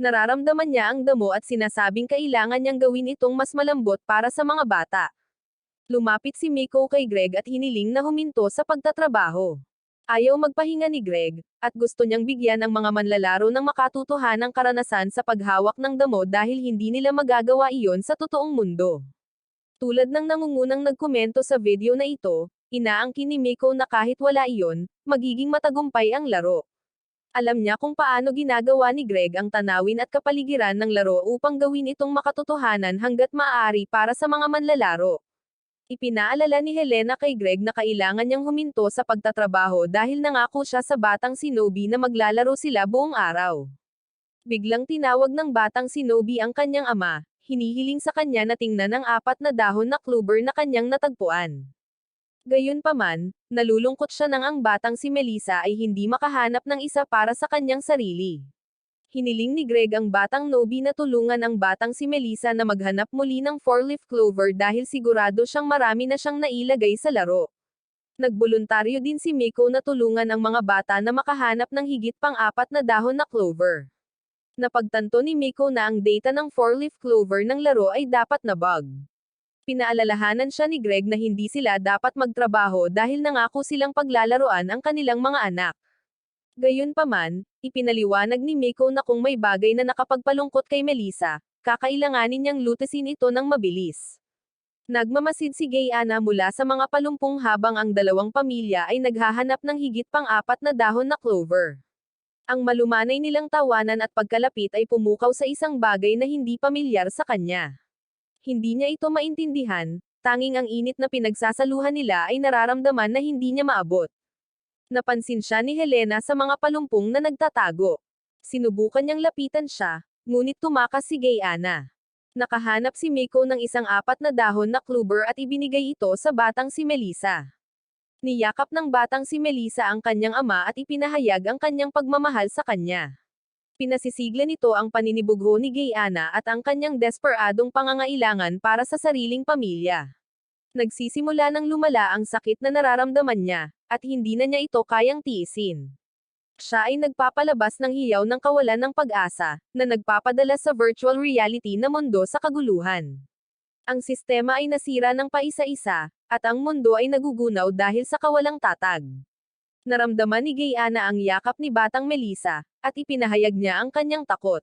S1: Nararamdaman niya ang damo at sinasabing kailangan niyang gawin itong mas malambot para sa mga bata. Lumapit si Miko kay Greg at hiniling na huminto sa pagtatrabaho. Ayaw magpahinga ni Greg, at gusto niyang bigyan ang mga manlalaro ng makatutuhanang karanasan sa paghawak ng damo dahil hindi nila magagawa iyon sa totoong mundo. Tulad ng nangungunang nagkomento sa video na ito, inaangkin ni Miko na kahit wala iyon, magiging matagumpay ang laro. Alam niya kung paano ginagawa ni Greg ang tanawin at kapaligiran ng laro upang gawin itong makatotohanan hanggat maaari para sa mga manlalaro. Ipinaalala ni Helena kay Greg na kailangan niyang huminto sa pagtatrabaho dahil nangako siya sa batang si Nobi na maglalaro sila buong araw. Biglang tinawag ng batang si Nobi ang kanyang ama, hinihiling sa kanya na tingnan ang 4 na dahon na clover na kanyang natagpuan. Gayunpaman, nalulungkot siya nang ang batang si Melissa ay hindi makahanap ng isa para sa kanyang sarili. Hiniling ni Greg ang batang Nobi na tulungan ang batang si Melissa na maghanap muli ng 4-leaf clover dahil sigurado siyang marami na siyang nailagay sa laro. Nagboluntaryo din si Miko na tulungan ang mga bata na makahanap ng higit pang 4 na dahon na clover. Napagtanto ni Miko na ang data ng 4-leaf clover ng laro ay dapat na bug. Pinaalalahanan siya ni Greg na hindi sila dapat magtrabaho dahil nangako silang paglalaroan ang kanilang mga anak. Gayunpaman, ipinaliwanag ni Miko na kung may bagay na nakapagpalungkot kay Melissa, kakailanganin niyang lutasin ito ng mabilis. Nagmamasid si Gayana mula sa mga palumpong habang ang dalawang pamilya ay naghahanap ng higit pang 4 na dahon na clover. Ang malumanay nilang tawanan at pagkalapit ay pumukaw sa isang bagay na hindi pamilyar sa kanya. Hindi niya ito maintindihan, tanging ang init na pinagsasaluhan nila ay nararamdaman na hindi niya maabot. Napansin siya ni Helena sa mga palumpong na nagtatago. Sinubukan niyang lapitan siya, ngunit tumakas si Gayana. Nakahanap si Miko ng isang 4 na dahon na clover at ibinigay ito sa batang si Melissa. Niyakap ng batang si Melissa ang kanyang ama at ipinahayag ang kanyang pagmamahal sa kanya. Pinasisigla nito ang paninibugho ni Gayana at ang kanyang desperadong pangangailangan para sa sariling pamilya. Nagsisimula ng lumala ang sakit na nararamdaman niya, at hindi na niya ito kayang tiisin. Siya ay nagpapalabas ng hiyaw ng kawalan ng pag-asa, na nagpapadala sa virtual reality na mundo sa kaguluhan. Ang sistema ay nasira ng paisa-isa, at ang mundo ay nagugunaw dahil sa kawalang tatag. Naramdaman ni Gayana ang yakap ni Batang Melissa, at ipinahayag niya ang kanyang takot.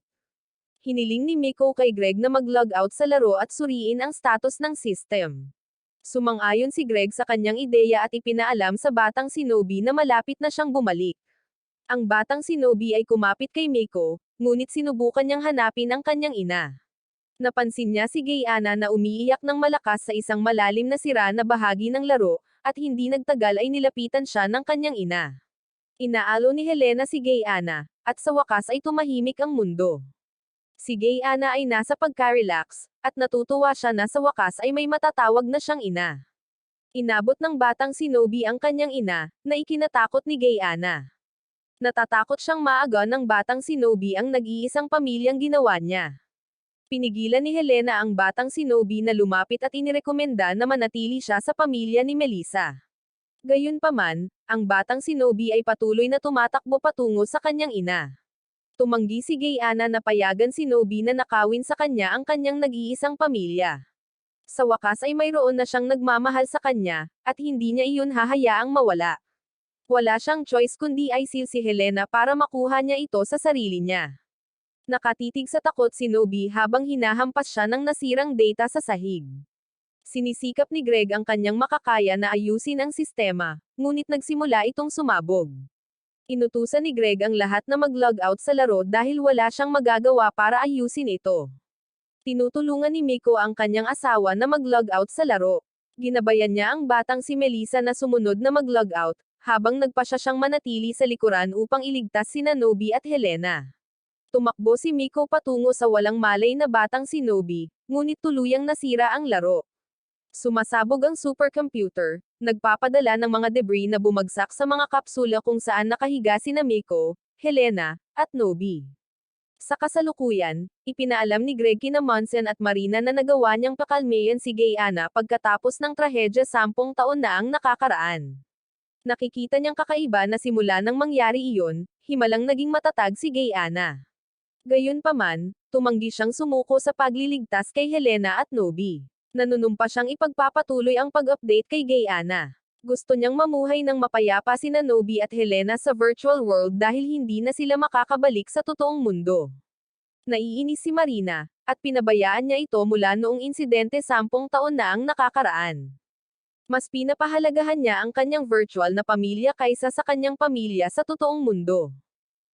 S1: Hiniling ni Miko kay Greg na mag-log out sa laro at suriin ang status ng system. Sumang-ayon si Greg sa kanyang ideya at ipinaalam sa batang si Nobi na malapit na siyang bumalik. Ang batang si Nobi ay kumapit kay Miko, ngunit sinubukan niyang hanapin ang kanyang ina. Napansin niya si Gayana na umiiyak ng malakas sa isang malalim na sira na bahagi ng laro, at hindi nagtagal ay nilapitan siya ng kanyang ina. Inaalo ni Helena si Gayana, at sa wakas ay tumahimik ang mundo. Si Gayana ay nasa pagka-relax, at natutuwa siya na sa wakas ay may matatawag na siyang ina. Inabot ng batang si Nobi ang kanyang ina, na ikinatakot ni Gayana. Natatakot siyang maaga ng batang si Nobi ang nag-iisang pamilyang ginawa niya. Pinigilan ni Helena ang batang si Nobi na lumapit at inirekomenda na manatili siya sa pamilya ni Melissa. Gayunpaman, ang batang si Nobi ay patuloy na tumatakbo patungo sa kanyang ina. Tumanggi si Gayana na payagan si Nobi na nakawin sa kanya ang kanyang nag-iisang pamilya. Sa wakas ay mayroon na siyang nagmamahal sa kanya, at hindi niya iyon hahayaang mawala. Wala siyang choice kundi ay si Helena para makuha niya ito sa sarili niya. Nakatitig sa takot si Nobi habang hinahampas siya ng nasirang data sa sahig. Sinisikap ni Greg ang kanyang makakaya na ayusin ang sistema, ngunit nagsimula itong sumabog. Inutusan ni Greg ang lahat na mag-log out sa laro dahil wala siyang magagawa para ayusin ito. Tinutulungan ni Miko ang kanyang asawa na mag-log out sa laro. Ginabayan niya ang batang si Melissa na sumunod na mag-log out, habang nagpasya siyang manatili sa likuran upang iligtas sina Nobi at Helena. Tumakbo si Miko patungo sa walang malay na batang si Nobi, ngunit tuluyang nasira ang laro. Sumasabog ang supercomputer, nagpapadala ng mga debris na bumagsak sa mga kapsula kung saan nakahiga sina Miko, Helena, at Nobi. Sa kasalukuyan, ipinaalam ni Greg kina Munson at Marina na nagawa niyang pakalmayan si Gayana pagkatapos ng trahedya 10 taon na ang nakakaraan. Nakikita niyang kakaiba na simula nang mangyari iyon, himalang naging matatag si Gayana. Gayunpaman, tumanggi siyang sumuko sa pagliligtas kay Helena at Nobi. Nanunumpa siyang ipagpapatuloy ang pag-update kay Gayana. Gusto niyang mamuhay ng mapayapa sina Nobi at Helena sa virtual world dahil hindi na sila makakabalik sa totoong mundo. Naiinis si Marina, at pinabayaan niya ito mula noong insidente 10 taon na ang nakakaraan. Mas pinapahalagahan niya ang kanyang virtual na pamilya kaysa sa kanyang pamilya sa totoong mundo.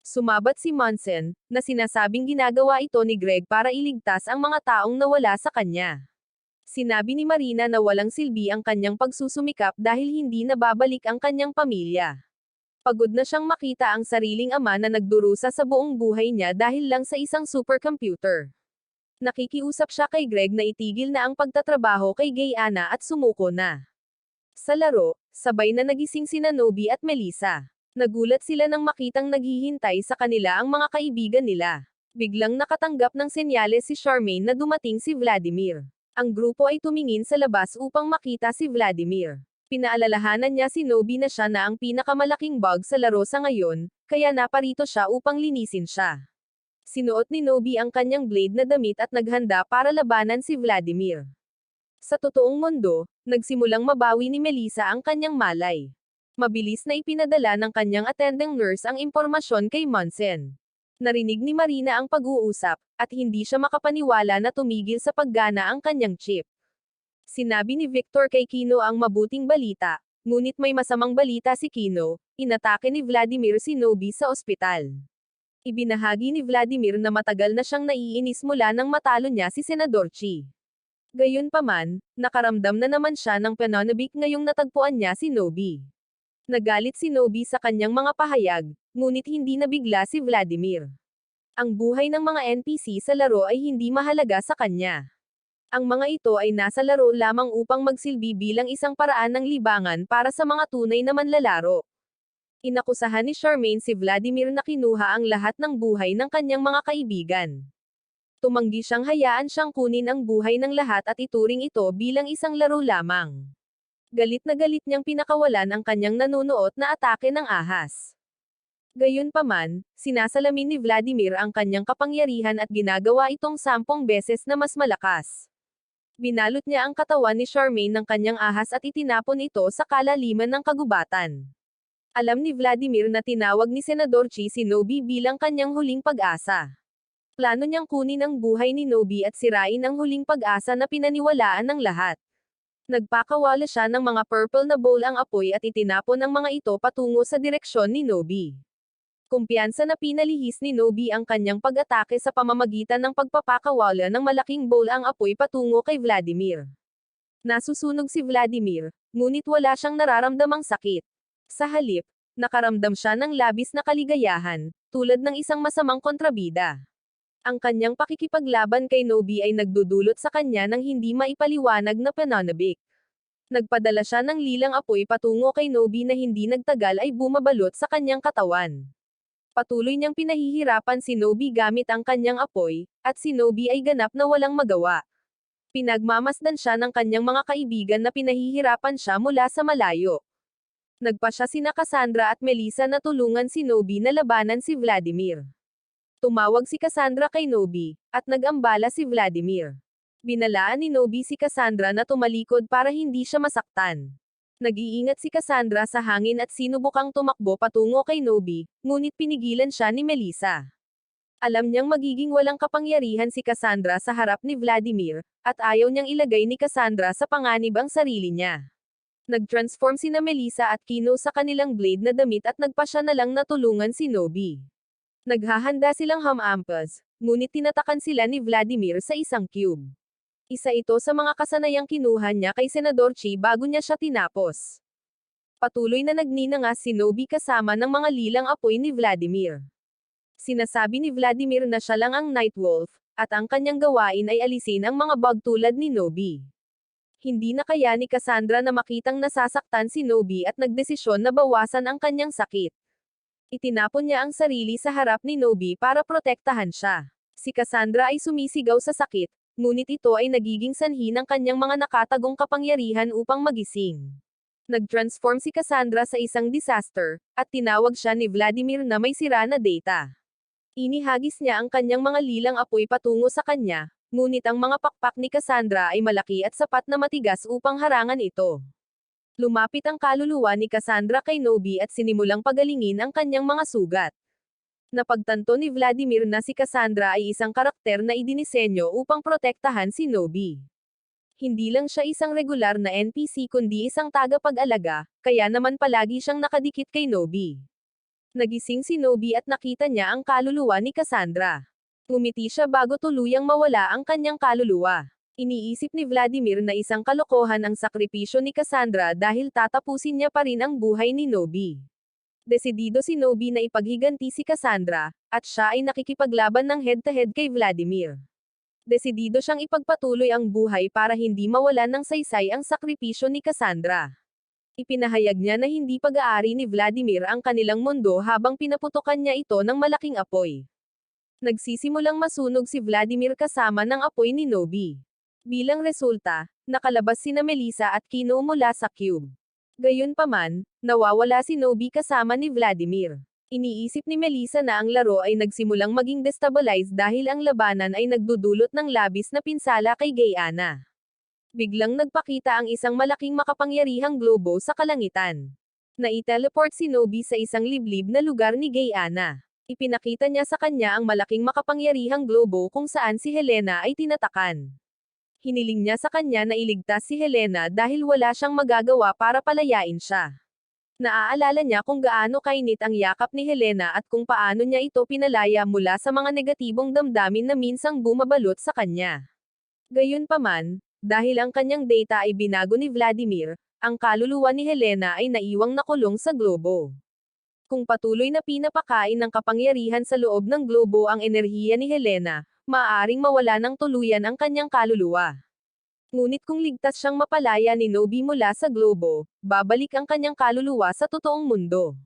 S1: Sumabat si Munson, na sinasabing ginagawa ito ni Greg para iligtas ang mga taong nawala sa kanya. Sinabi ni Marina na walang silbi ang kanyang pagsusumikap dahil hindi na babalik ang kanyang pamilya. Pagod na siyang makita ang sariling ama na nagdurusa sa buong buhay niya dahil lang sa isang supercomputer. Nakikiusap siya kay Greg na itigil na ang pagtatrabaho kay Gayana at sumuko na. Sa laro, sabay na nagising sina Nobi at Melissa. Nagulat sila nang makitang naghihintay sa kanila ang mga kaibigan nila. Biglang nakatanggap ng senyales si Charmaine na dumating si Vladimir. Ang grupo ay tumingin sa labas upang makita si Vladimir. Pinaalalahanan niya si Nobi na siya na ang pinakamalaking bug sa laro sa ngayon, kaya naparito siya upang linisin siya. Sinuot ni Nobi ang kanyang blade na damit at naghanda para labanan si Vladimir. Sa totoong mundo, nagsimulang mabawi ni Melissa ang kanyang malay. Mabilis na ipinadala ng kanyang attending nurse ang impormasyon kay Munson. Narinig ni Marina ang pag-uusap, at hindi siya makapaniwala na tumigil sa paggana ang kanyang chip. Sinabi ni Victor kay Kino ang mabuting balita, ngunit may masamang balita si Kino, inatake ni Vladimir si Nobi sa ospital. Ibinahagi ni Vladimir na matagal na siyang naiinis mula nang matalo niya si Senador Chi. Gayunpaman, nakaramdam na naman siya ng pananabik ngayong natagpuan niya si Nobi. Nagalit si Nobi sa kanyang mga pahayag, ngunit hindi nabigla si Vladimir. Ang buhay ng mga NPC sa laro ay hindi mahalaga sa kanya. Ang mga ito ay nasa laro lamang upang magsilbi bilang isang paraan ng libangan para sa mga tunay na manlalaro. Inakusahan ni Charmaine si Vladimir na kinuha ang lahat ng buhay ng kanyang mga kaibigan. Tumanggi siyang hayaan siyang kunin ang buhay ng lahat at ituring ito bilang isang laro lamang. Galit na galit niyang pinakawalan ang kanyang nanunuot na atake ng ahas. Gayunpaman, sinasalamin ni Vladimir ang kanyang kapangyarihan at ginagawa itong 10 beses na mas malakas. Binalot niya ang katawan ni Charmaine ng kanyang ahas at itinapon ito sa kalaliman ng kagubatan. Alam ni Vladimir na tinawag ni Senador Chi si Nobi bilang kanyang huling pag-asa. Plano niyang kunin ang buhay ni Nobi at sirain ang huling pag-asa na pinaniwalaan ng lahat. Nagpakawala siya ng mga purple na bowl ang apoy at itinapon ang mga ito patungo sa direksyon ni Nobi. Kumpiyansa na pinalihis ni Nobi ang kanyang pag-atake sa pamamagitan ng pagpapakawala ng malaking bowl ang apoy patungo kay Vladimir. Nasusunog si Vladimir, ngunit wala siyang nararamdamang sakit. Sa halip, nakaramdam siya ng labis na kaligayahan, tulad ng isang masamang kontrabida. Ang kanyang pakikipaglaban kay Nobi ay nagdudulot sa kanya ng hindi maipaliwanag na pananabik. Nagpadala siya ng lilang apoy patungo kay Nobi na hindi nagtagal ay bumabalot sa kanyang katawan. Patuloy niyang pinahihirapan si Nobi gamit ang kanyang apoy, at si Nobi ay ganap na walang magawa. Pinagmamasdan siya ng kanyang mga kaibigan na pinahihirapan siya mula sa malayo. Nagpa siya sina Cassandra at Melissa na tulungan si Nobi na labanan si Vladimir. Tumawag si Cassandra kay Nobi, at nag-ambala si Vladimir. Binalaan ni Nobi si Cassandra na tumalikod para hindi siya masaktan. Nag-iingat si Cassandra sa hangin at sinubukang tumakbo patungo kay Nobi, ngunit pinigilan siya ni Melissa. Alam niyang magiging walang kapangyarihan si Cassandra sa harap ni Vladimir, at ayaw niyang ilagay ni Cassandra sa panganib ang sarili niya. Nag-transform sina Melissa at Kino sa kanilang blade na damit at nagpa siya na lang na tulungan si Nobi. Naghahanda silang hamampas, ngunit tinatakan sila ni Vladimir sa isang cube. Isa ito sa mga kasanayang kinuha niya kay Senador Chi bago niya siya tinapos. Patuloy na nagninangas si Nobi kasama ng mga lilang apoy ni Vladimir. Sinasabi ni Vladimir na siya lang ang Nightwolf, at ang kanyang gawain ay alisin ang mga bug tulad ni Nobi. Hindi na kaya ni Cassandra na makitang nasasaktan si Nobi at nagdesisyon na bawasan ang kanyang sakit. Itinapon niya ang sarili sa harap ni Nobi para protektahan siya. Si Cassandra ay sumisigaw sa sakit, ngunit ito ay nagiging sanhi ng kanyang mga nakatagong kapangyarihan upang magising. Nag-transform si Cassandra sa isang disaster, at tinawag siya ni Vladimir na may sira na data. Inihagis niya ang kanyang mga lilang apoy patungo sa kanya, ngunit ang mga pakpak ni Cassandra ay malaki at sapat na matigas upang harangan ito. Lumapit ang kaluluwa ni Cassandra kay Nobi at sinimulang pagalingin ang kanyang mga sugat. Napagtanto ni Vladimir na si Cassandra ay isang karakter na idinisenyo upang protektahan si Nobi. Hindi lang siya isang regular na NPC kundi isang tagapag-alaga, kaya naman palagi siyang nakadikit kay Nobi. Nagising si Nobi at nakita niya ang kaluluwa ni Cassandra. Ngumiti siya bago tuluyang mawala ang kanyang kaluluwa. Iniisip ni Vladimir na isang kalokohan ang sakripisyo ni Cassandra dahil tatapusin niya pa rin ang buhay ni Nobi. Desidido si Nobi na ipaghiganti si Cassandra, at siya ay nakikipaglaban ng head-to-head kay Vladimir. Desidido siyang ipagpatuloy ang buhay para hindi mawalan ng saysay ang sakripisyo ni Cassandra. Ipinahayag niya na hindi pag-aari ni Vladimir ang kanilang mundo habang pinaputukan niya ito ng malaking apoy. Nagsisimulang masunog si Vladimir kasama ng apoy ni Nobi. Bilang resulta, nakalabas sina Melissa at Kino mula sa cube. Gayunpaman, nawawala si Nobi kasama ni Vladimir. Iniisip ni Melissa na ang laro ay nagsimulang maging destabilized dahil ang labanan ay nagdudulot ng labis na pinsala kay Gayana. Biglang nagpakita ang isang malaking makapangyarihang globo sa kalangitan. Nai-teleport si Nobi sa isang liblib na lugar ni Gayana. Ipinakita niya sa kanya ang malaking makapangyarihang globo kung saan si Helena ay tinatakan. Hiniling niya sa kanya na iligtas si Helena dahil wala siyang magagawa para palayain siya. Naaalala niya kung gaano kainit ang yakap ni Helena at kung paano niya ito pinalaya mula sa mga negatibong damdamin na minsang bumabalot sa kanya. Gayunpaman, dahil ang kanyang data ay binago ni Vladimir, ang kaluluwa ni Helena ay naiwang nakulong sa globo. Kung patuloy na pinapakain ng kapangyarihan sa loob ng globo ang enerhiya ni Helena, maaaring mawala ng tuluyan ang kanyang kaluluwa. Ngunit kung ligtas siyang mapalaya ni Nobi mula sa globo, babalik ang kanyang kaluluwa sa totoong mundo.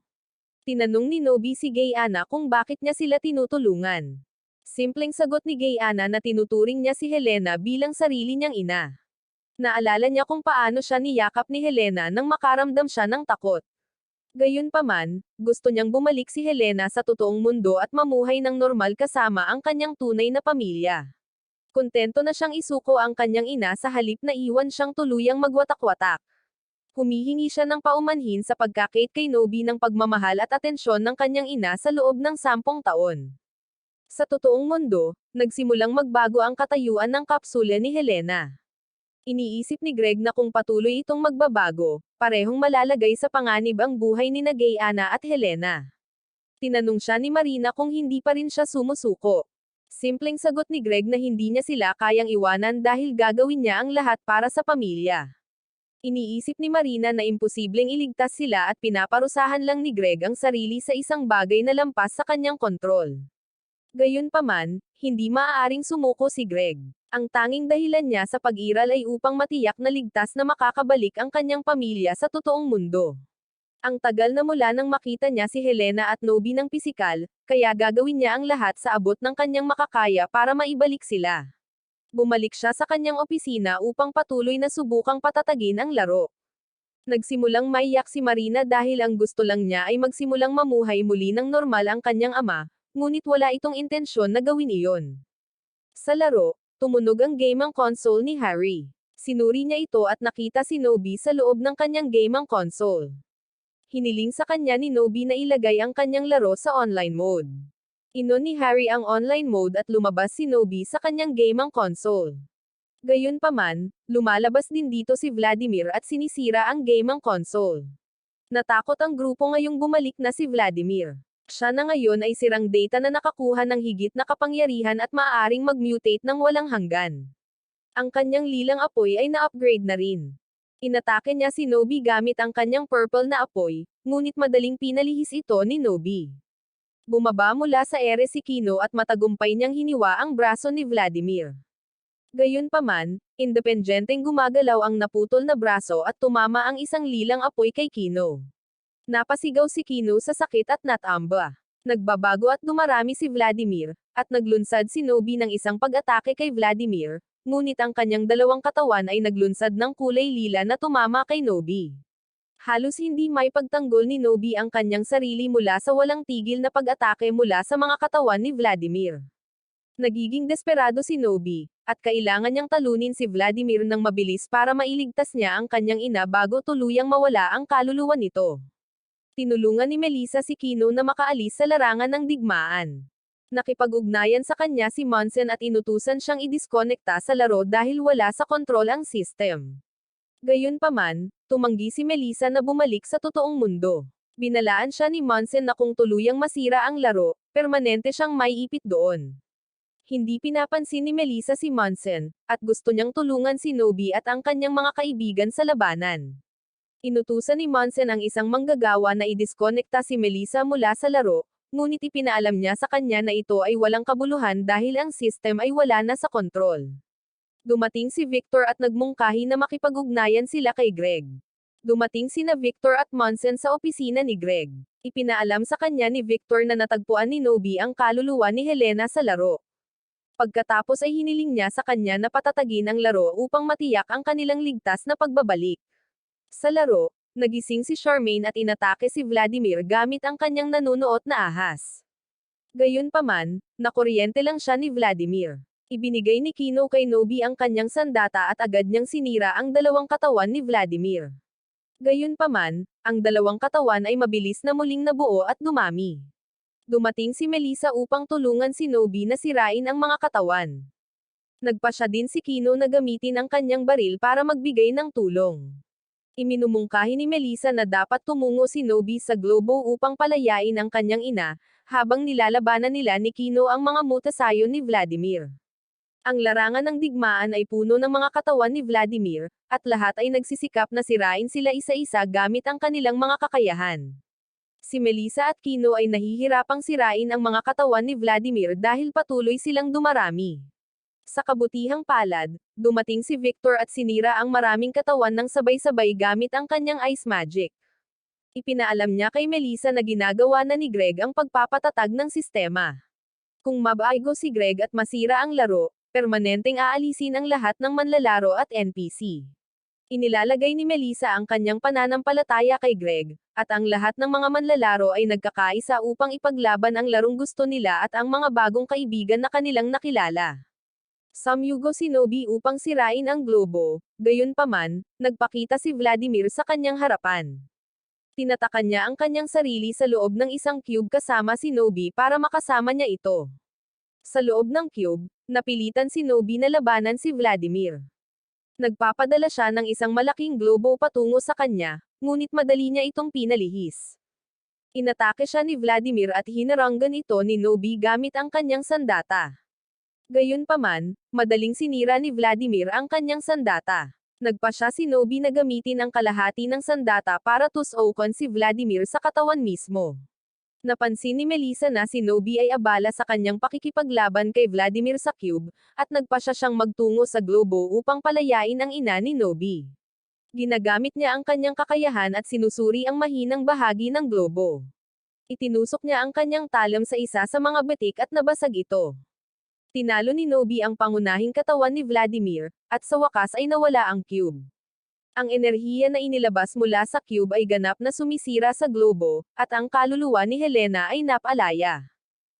S1: Tinanong ni Nobi si Gayana kung bakit niya sila tinutulungan. Simpleng sagot ni Gayana na tinuturing niya si Helena bilang sarili niyang ina. Naalala niya kung paano siya niyakap ni Helena nang makaramdam siya ng takot. Gayunpaman, gusto niyang bumalik si Helena sa totoong mundo at mamuhay ng normal kasama ang kanyang tunay na pamilya. Kontento na siyang isuko ang kanyang ina sa halip na iwan siyang tuluyang magwatak-watak. Humihingi siya ng paumanhin sa pagkakait kay Nobi ng pagmamahal at atensyon ng kanyang ina sa loob ng 10 taon. Sa totoong mundo, nagsimulang magbago ang katayuan ng kapsula ni Helena. Iniisip ni Greg na kung patuloy itong magbabago, parehong malalagay sa panganib ang buhay ni Gayana at Helena. Tinanong siya ni Marina kung hindi pa rin siya sumusuko. Simpleng sagot ni Greg na hindi niya sila kayang iwanan dahil gagawin niya ang lahat para sa pamilya. Iniisip ni Marina na imposibleng iligtas sila at pinaparusahan lang ni Greg ang sarili sa isang bagay na lampas sa kanyang kontrol. Gayunpaman, hindi maaaring sumuko si Greg. Ang tanging dahilan niya sa pag-iral ay upang matiyak na ligtas na makakabalik ang kanyang pamilya sa totoong mundo. Ang tagal na mula nang makita niya si Helena at Nobi ng pisikal, kaya gagawin niya ang lahat sa abot ng kanyang makakaya para maibalik sila. Bumalik siya sa kanyang opisina upang patuloy na subukang patatagin ang laro. Nagsimulang maiyak si Marina dahil ang gusto lang niya ay magsimulang mamuhay muli ng normal ang kanyang ama, ngunit wala itong intensyon na gawin iyon. Sa laro, tumunog ang gaming console ni Harry. Sinuri niya ito at nakita si Nobi sa loob ng kanyang gaming console. Hiniling sa kanya ni Nobi na ilagay ang kanyang laro sa online mode. Inon ni Harry ang online mode at lumabas si Nobi sa kanyang gaming console. Gayunpaman, lumalabas din dito si Vladimir at sinisira ang gaming console. Natakot ang grupo ngayong bumalik na si Vladimir. Siya na ngayon ay sirang data na nakakuha ng higit na kapangyarihan at maaaring mag-mutate ng walang hanggan. Ang kanyang lilang apoy ay na-upgrade na rin. Inatake niya si Nobi gamit ang kanyang purple na apoy, ngunit madaling pinalihis ito ni Nobi. Bumaba mula sa ere si Kino at matagumpay niyang hiniwa ang braso ni Vladimir. Gayunpaman, independenteng gumagalaw ang naputol na braso at tumama ang isang lilang apoy kay Kino. Napasigaw si Kino sa sakit at natamba. Nagbabago at dumarami si Vladimir, at naglunsad si Nobi ng isang pag-atake kay Vladimir, ngunit ang kanyang dalawang katawan ay naglunsad ng kulay lila na tumama kay Nobi. Halos hindi may pagtanggol ni Nobi ang kanyang sarili mula sa walang tigil na pag-atake mula sa mga katawan ni Vladimir. Nagiging desperado si Nobi, at kailangan niyang talunin si Vladimir ng mabilis para mailigtas niya ang kanyang ina bago tuluyang mawala ang kaluluwa nito. Tinulungan ni Melissa si Kino na makaalis sa larangan ng digmaan. Nakipag-ugnayan sa kanya si Munson at inutusan siyang idiskonekta sa laro dahil wala sa kontrol ang system. Gayunpaman, tumanggi si Melissa na bumalik sa totoong mundo. Binalaan siya ni Munson na kung tuluyang masira ang laro, permanente siyang maiipit doon. Hindi pinapansin ni Melissa si Munson, at gusto niyang tulungan si Nobi at ang kanyang mga kaibigan sa labanan. Inutusan ni Munson ang isang manggagawa na idiskonekta si Melissa mula sa laro, ngunit ipinaalam niya sa kanya na ito ay walang kabuluhan dahil ang system ay wala na sa kontrol. Dumating si Victor at nagmungkahi na makipag-ugnayan sila kay Greg. Dumating sina Victor at Munson sa opisina ni Greg. Ipinaalam sa kanya ni Victor na natagpuan ni Nobi ang kaluluwa ni Helena sa laro. Pagkatapos ay hiniling niya sa kanya na patatagin ang laro upang matiyak ang kanilang ligtas na pagbabalik. Sa laro, nagising si Charmaine at inatake si Vladimir gamit ang kanyang nanunuot na ahas. Gayunpaman, nakuryente lang siya ni Vladimir. Ibinigay ni Kino kay Nobi ang kanyang sandata at agad niyang sinira ang dalawang katawan ni Vladimir. Gayunpaman, ang dalawang katawan ay mabilis na muling nabuo at dumami. Dumating si Melissa upang tulungan si Nobi na sirain ang mga katawan. Nagpasya din si Kino na gamitin ang kanyang baril para magbigay ng tulong. Iminumungkahi ni Melissa na dapat tumungo si Nobi sa globo upang palayain ang kanyang ina, habang nilalabanan nila ni Kino ang mga mutasayon ni Vladimir. Ang larangan ng digmaan ay puno ng mga katawan ni Vladimir, at lahat ay nagsisikap na sirain sila isa-isa gamit ang kanilang mga kakayahan. Si Melissa at Kino ay nahihirapang sirain ang mga katawan ni Vladimir dahil patuloy silang dumarami. Sa kabutihang palad, dumating si Victor at sinira ang maraming katawan ng sabay-sabay gamit ang kanyang ice magic. Ipinaalam niya kay Melissa na ginagawa na ni Greg ang pagpapatatag ng sistema. Kung mabaigo si Greg at masira ang laro, permanenteng aalisin ang lahat ng manlalaro at NPC. Inilalagay ni Melissa ang kanyang pananampalataya kay Greg, at ang lahat ng mga manlalaro ay nagkakaisa upang ipaglaban ang larong gusto nila at ang mga bagong kaibigan na kanilang nakilala. Samyugo si Nobi upang sirain ang globo, gayunpaman, nagpakita si Vladimir sa kanyang harapan. Tinatakan niya ang kanyang sarili sa loob ng isang cube kasama si Nobi para makasama niya ito. Sa loob ng cube, napilitan si Nobi na labanan si Vladimir. Nagpapadala siya ng isang malaking globo patungo sa kanya, ngunit madali niya itong pinalihis. Inatake siya ni Vladimir at hinaranggan ito ni Nobi gamit ang kanyang sandata. Gayunpaman, madaling sinira ni Vladimir ang kanyang sandata. Nagpasya si Nobi na gamitin ang kalahati ng sandata para tusukan si Vladimir sa katawan mismo. Napansin ni Melissa na si Nobi ay abala sa kanyang pakikipaglaban kay Vladimir sa cube, at nagpasya siyang magtungo sa globo upang palayain ang ina ni Nobi. Ginagamit niya ang kanyang kakayahan at sinusuri ang mahinang bahagi ng globo. Itinusok niya ang kanyang talam sa isa sa mga batik at nabasag ito. Tinalo ni Nobi ang pangunahing katawan ni Vladimir, at sa wakas ay nawala ang cube. Ang enerhiya na inilabas mula sa cube ay ganap na sumisira sa globo, at ang kaluluwa ni Helena ay napalaya.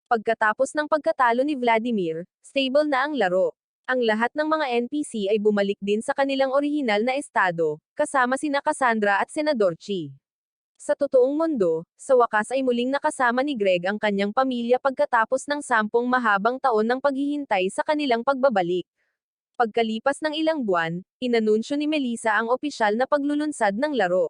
S1: Pagkatapos ng pagkatalo ni Vladimir, stable na ang laro. Ang lahat ng mga NPC ay bumalik din sa kanilang orihinal na estado, kasama sina Cassandra at Senador Chi. Sa totoong mundo, sa wakas ay muling nakasama ni Greg ang kanyang pamilya pagkatapos ng 10 mahabang taon ng paghihintay sa kanilang pagbabalik. Pagkalipas ng ilang buwan, inanunsyo ni Melissa ang opisyal na paglulunsad ng laro.